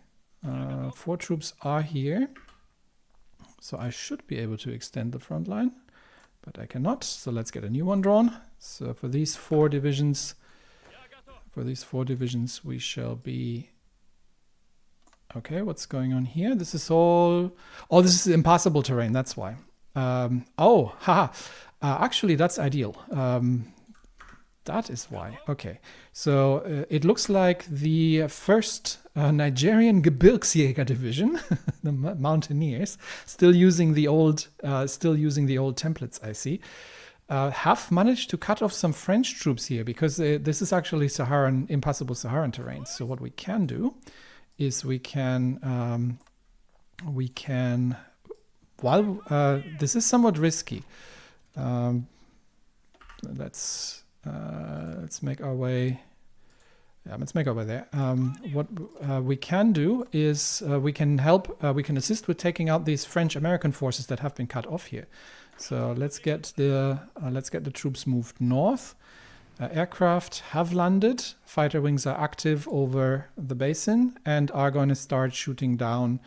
4 troops are here, so I should be able to extend the front line, but I cannot. So let's get a new one drawn. So for these 4 divisions, we shall be. Okay, what's going on here? This is all. Oh, this is impassable terrain. That's why. Actually, that's ideal. That is why. Okay, so it looks like the first Nigerian Gebirgsjäger division, the mountaineers, still using the old templates. I see, have managed to cut off some French troops here, because this is actually impassable Saharan terrain. So what we can do is we can while this is somewhat risky. Let's make our way. Yeah, let's make our way there. What we can do is we can assist with taking out these French-American forces that have been cut off here. So let's get the troops moved north. Aircraft have landed. Fighter wings are active over the basin and are going to start shooting down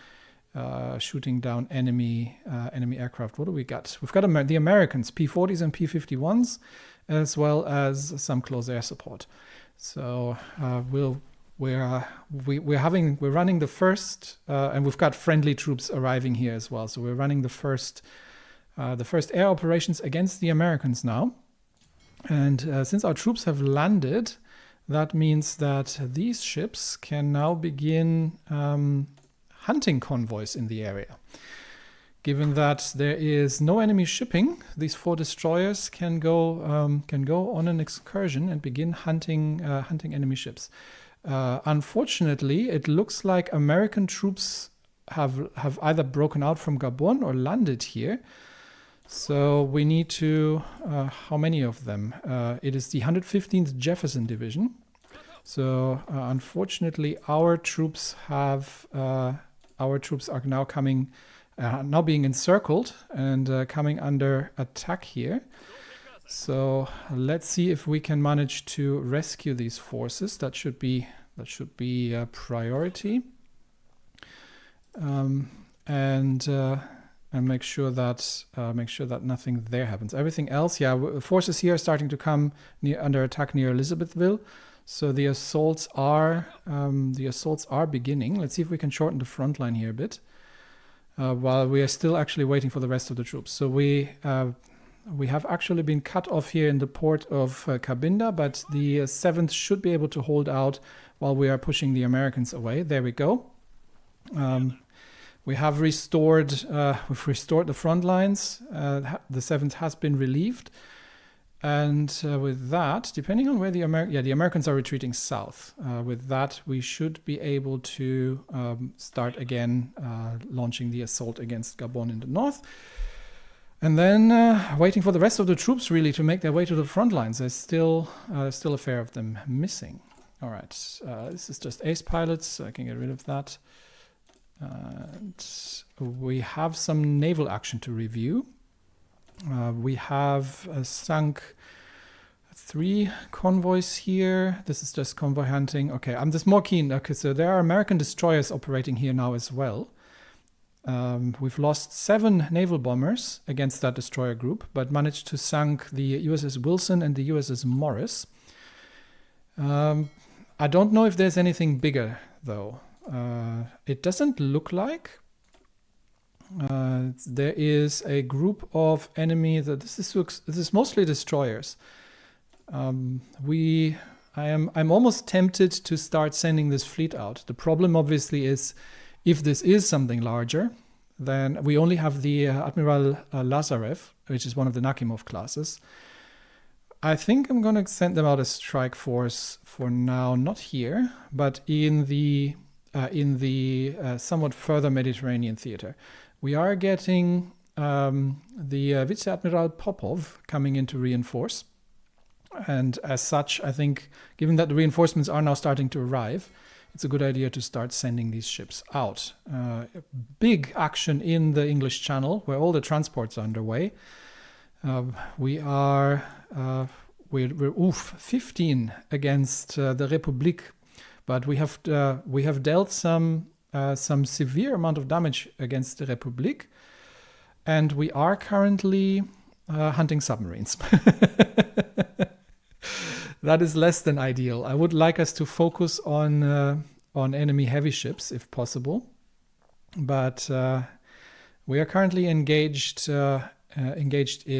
enemy aircraft. What do we got? We've got the Americans, P-40s and P-51s, as well as some close air support. So we're running the first, and we've got friendly troops arriving here as well. So we're running the first air operations against the Americans now. And since our troops have landed, that means that these ships can now begin hunting convoys in the area. Given that there is no enemy shipping, these 4 destroyers can go on an excursion and begin hunting enemy ships. Unfortunately, it looks like American troops have either broken out from Gabon or landed here. So we need to, how many of them? It is the 115th Jefferson Division. So unfortunately, our troops are now now being encircled and coming under attack here. So let's see if we can manage to rescue these forces. That should be a priority. And make sure that nothing there happens. Everything else, forces here are starting to come under attack near Elizabethville. So the assaults are beginning. Let's see if we can shorten the front line here a bit, while we are still actually waiting for the rest of the troops. So we have actually been cut off here in the port of Cabinda, but the 7th should be able to hold out while we are pushing the Americans away. There we go. We have restored we've restored the front lines. The 7th has been relieved. And with that, depending on where the Americans are retreating south. With that, we should be able to start again launching the assault against Gabon in the north. And then waiting for the rest of the troops really to make their way to the front lines. There's still a fair of them missing. All right, this is just ace pilots, so I can get rid of that. And we have some naval action to review. We have sunk 3 convoys here. This is just convoy hunting. Okay, I'm just more keen. Okay, so there are American destroyers operating here now as well. We've lost 7 naval bombers against that destroyer group, but managed to sink the USS Wilson and the USS Morris. I don't know if there's anything bigger, though. It doesn't look like. There is a group of enemy that this is mostly destroyers. I'm almost tempted to start sending this fleet out. The problem obviously is if this is something larger, then we only have the Admiral Lazarev, which is one of the Nakhimov classes. I think I'm going to send them out as strike force for now, not here, but in the somewhat further Mediterranean theater. We are getting the Vice Admiral Popov coming in to reinforce. And as such, I think, given that the reinforcements are now starting to arrive, it's a good idea to start sending these ships out. Big action in the English Channel, where all the transports are underway. We're 15 against the Republik, but we have dealt some severe amount of damage against the Republik, and we are currently hunting submarines. That is less than ideal. I would like us to focus on enemy heavy ships if possible, but we are currently engaged in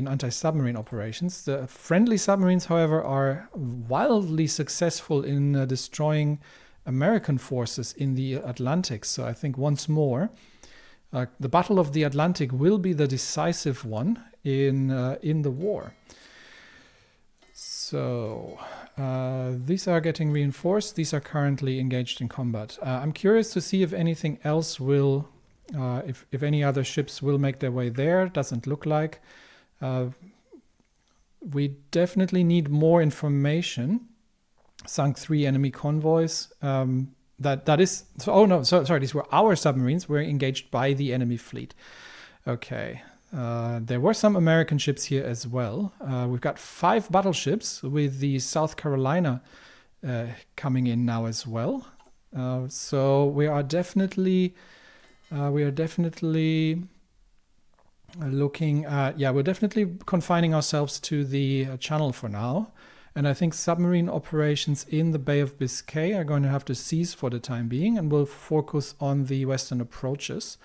anti-submarine operations. The friendly submarines, however, are wildly successful in destroying American forces in the Atlantic. So I think once more, the Battle of the Atlantic will be the decisive one in the war. So these are getting reinforced. These are currently engaged in combat. I'm curious to see if anything else will, if any other ships will make their way there. Doesn't look like. We definitely need more information. Sunk 3 enemy convoys. Sorry. These were our submarines. Were engaged by the enemy fleet. Okay. There were some American ships here as well. We've got 5 battleships with the South Carolina coming in now as well. So we are definitely looking at, we're definitely confining ourselves to the channel for now. And I think submarine operations in the Bay of Biscay are going to have to cease for the time being, and we'll focus on the western approaches.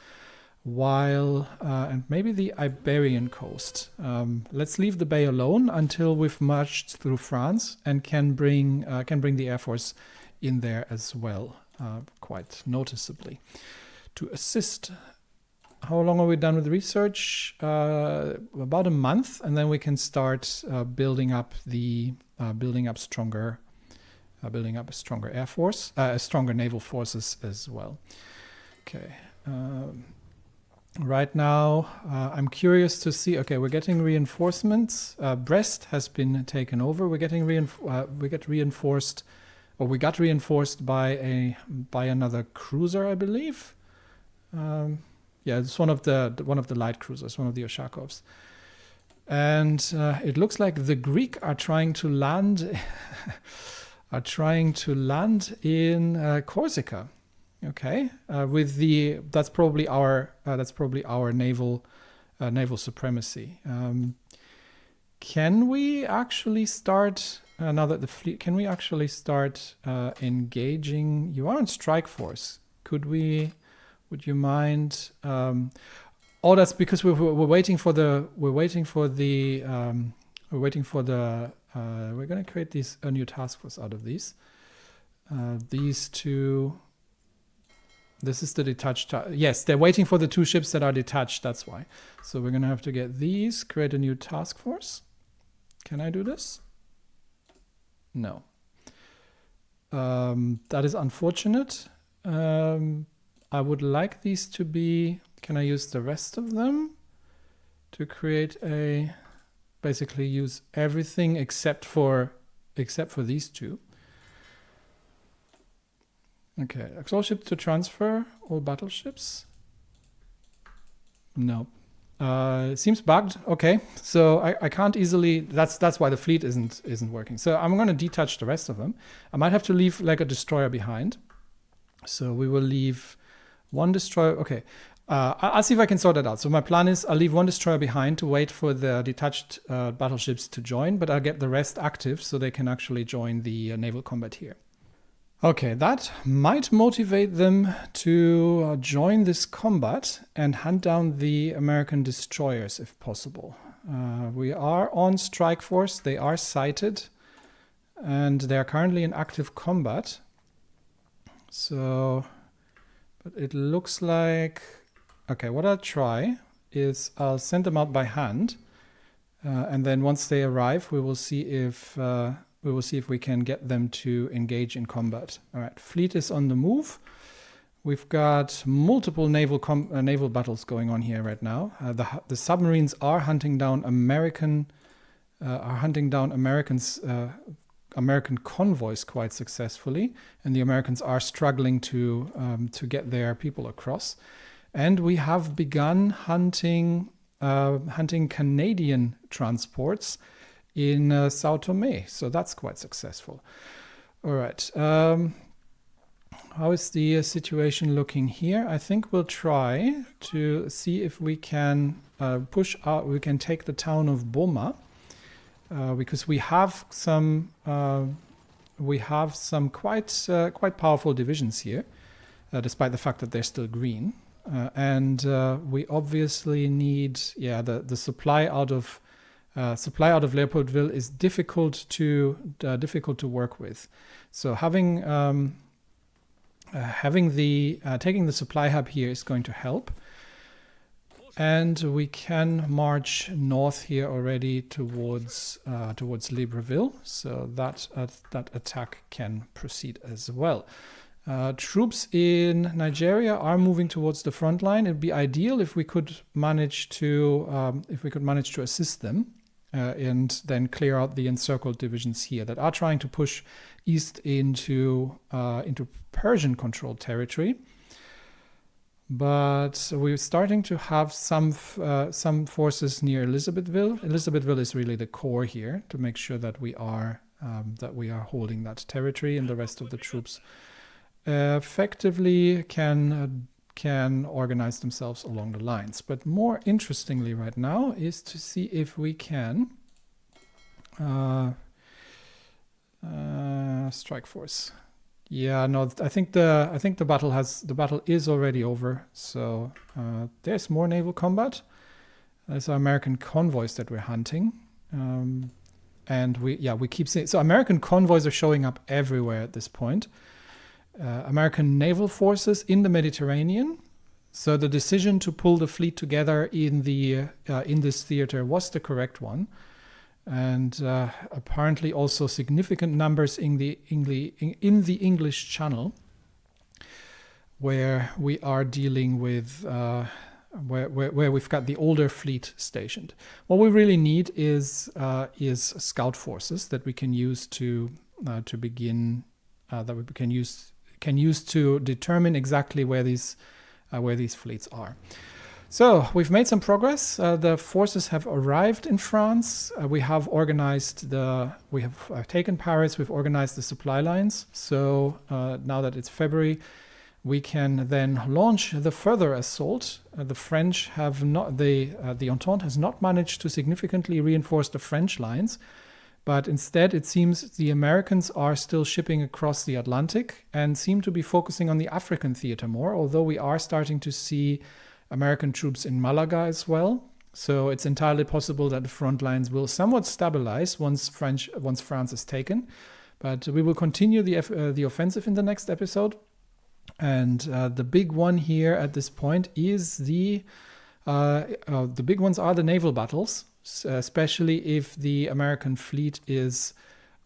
While and maybe the Iberian coast. Let's leave the bay alone until we've marched through France and can bring the Air Force in there as well, quite noticeably, to assist. How long are we done with research? About a month, and then we can start building up a stronger Air Force, stronger naval forces as well. Okay. Right now, I'm curious to see. Okay, we're getting reinforcements. Brest has been taken over. We got reinforced by another cruiser, I believe. It's one of the light cruisers, one of the Oshakovs. And it looks like the Greek are trying to land in Corsica. Okay, that's probably our naval supremacy. Can we actually start now that the fleet? Can we actually start engaging? You are on strike force. Could we? Would you mind? That's because we're waiting for the. We're going to create a new task force out of these. These two. This is the detached. Yes, they're waiting for the 2 ships that are detached. That's why. So we're going to have to get these, create a new task force. Can I do this? No. That is unfortunate. I would like these to be... Can I use the rest of them to create a... Basically use everything except for these 2. Okay, all ships to transfer, all battleships. No. It seems bugged. Okay, so I can't easily... That's why the fleet isn't working. So I'm going to detach the rest of them. I might have to leave like a destroyer behind. So we will leave 1 destroyer. Okay, I'll see if I can sort that out. So my plan is I'll leave 1 destroyer behind to wait for the detached battleships to join, but I'll get the rest active so they can actually join the naval combat here. Okay, that might motivate them to join this combat and hunt down the American destroyers if possible. We are on strike force, they are sighted, and they are currently in active combat. So, but it looks like... Okay, what I'll try is I'll send them out by hand, and then once they arrive, we will see if we can get them to engage in combat. All right, fleet is on the move. We've got multiple naval battles going on here right now. The submarines are hunting down American convoys quite successfully, and the Americans are struggling to get their people across. And we have begun hunting Canadian transports in Sao Tome, so that's quite successful. All right, how is the situation looking here? I think we'll try to see if we can push out. We can take the town of Boma because we have some quite powerful divisions here, despite the fact that they're still green. And we obviously need, the supply out of Leopoldville is difficult to work with. So taking the supply hub here is going to help, and we can march north here already towards Libreville. So that attack can proceed as well. Troops in Nigeria are moving towards the front line. It'd be ideal if we could manage to assist them and then clear out the encircled divisions here that are trying to push east into Persian-controlled territory. But we're starting to have some forces near Elizabethville. Elizabethville is really the core here to make sure that we are holding that territory, and the rest of the troops effectively can organize themselves along the lines. But more interestingly right now is to see if we can strike force. Yeah, no, I think the battle is already over. So there's more naval combat. There's our American convoys that we're hunting, and we keep seeing. So American convoys are showing up everywhere at this point. American naval forces in the Mediterranean. So the decision to pull the fleet together in this theater was the correct one, and apparently also significant numbers in the English Channel, where we are dealing with where we've got the older fleet stationed. What we really need is scout forces that we can use to begin that we can use to determine exactly where these fleets are. So we've made some progress. The forces have arrived in France. We have taken Paris. We've organized the supply lines. So now that it's February, we can then launch the further assault. The French have not. The Entente has not managed to significantly reinforce the French lines. But instead, it seems the Americans are still shipping across the Atlantic and seem to be focusing on the African theater more, although we are starting to see American troops in Malaga as well. So it's entirely possible that the front lines will somewhat stabilize once France is taken. But we will continue the offensive in the next episode. And the big one here at this point is the big ones are the naval battles, especially if the American fleet is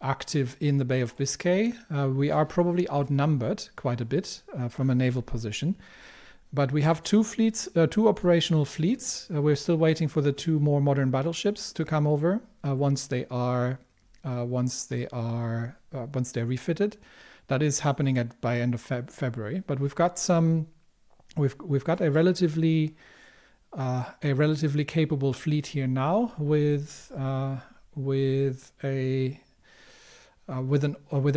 active in the Bay of Biscay. We are probably outnumbered quite a bit from a naval position. But we have two operational fleets. We're still waiting for the two more modern battleships to come over once they're refitted. That is happening by end of February. But we've got a relatively capable fleet here now with a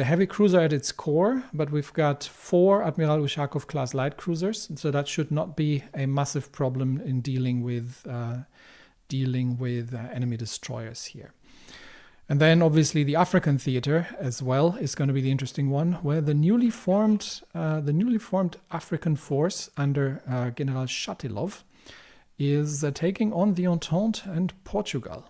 heavy cruiser at its core, but we've got 4 Admiral Ushakov class light cruisers, so that should not be a massive problem in dealing with enemy destroyers here. And then obviously the African theater as well is going to be the interesting one, where the newly formed African force under General Shatilov is taking on the Entente and Portugal.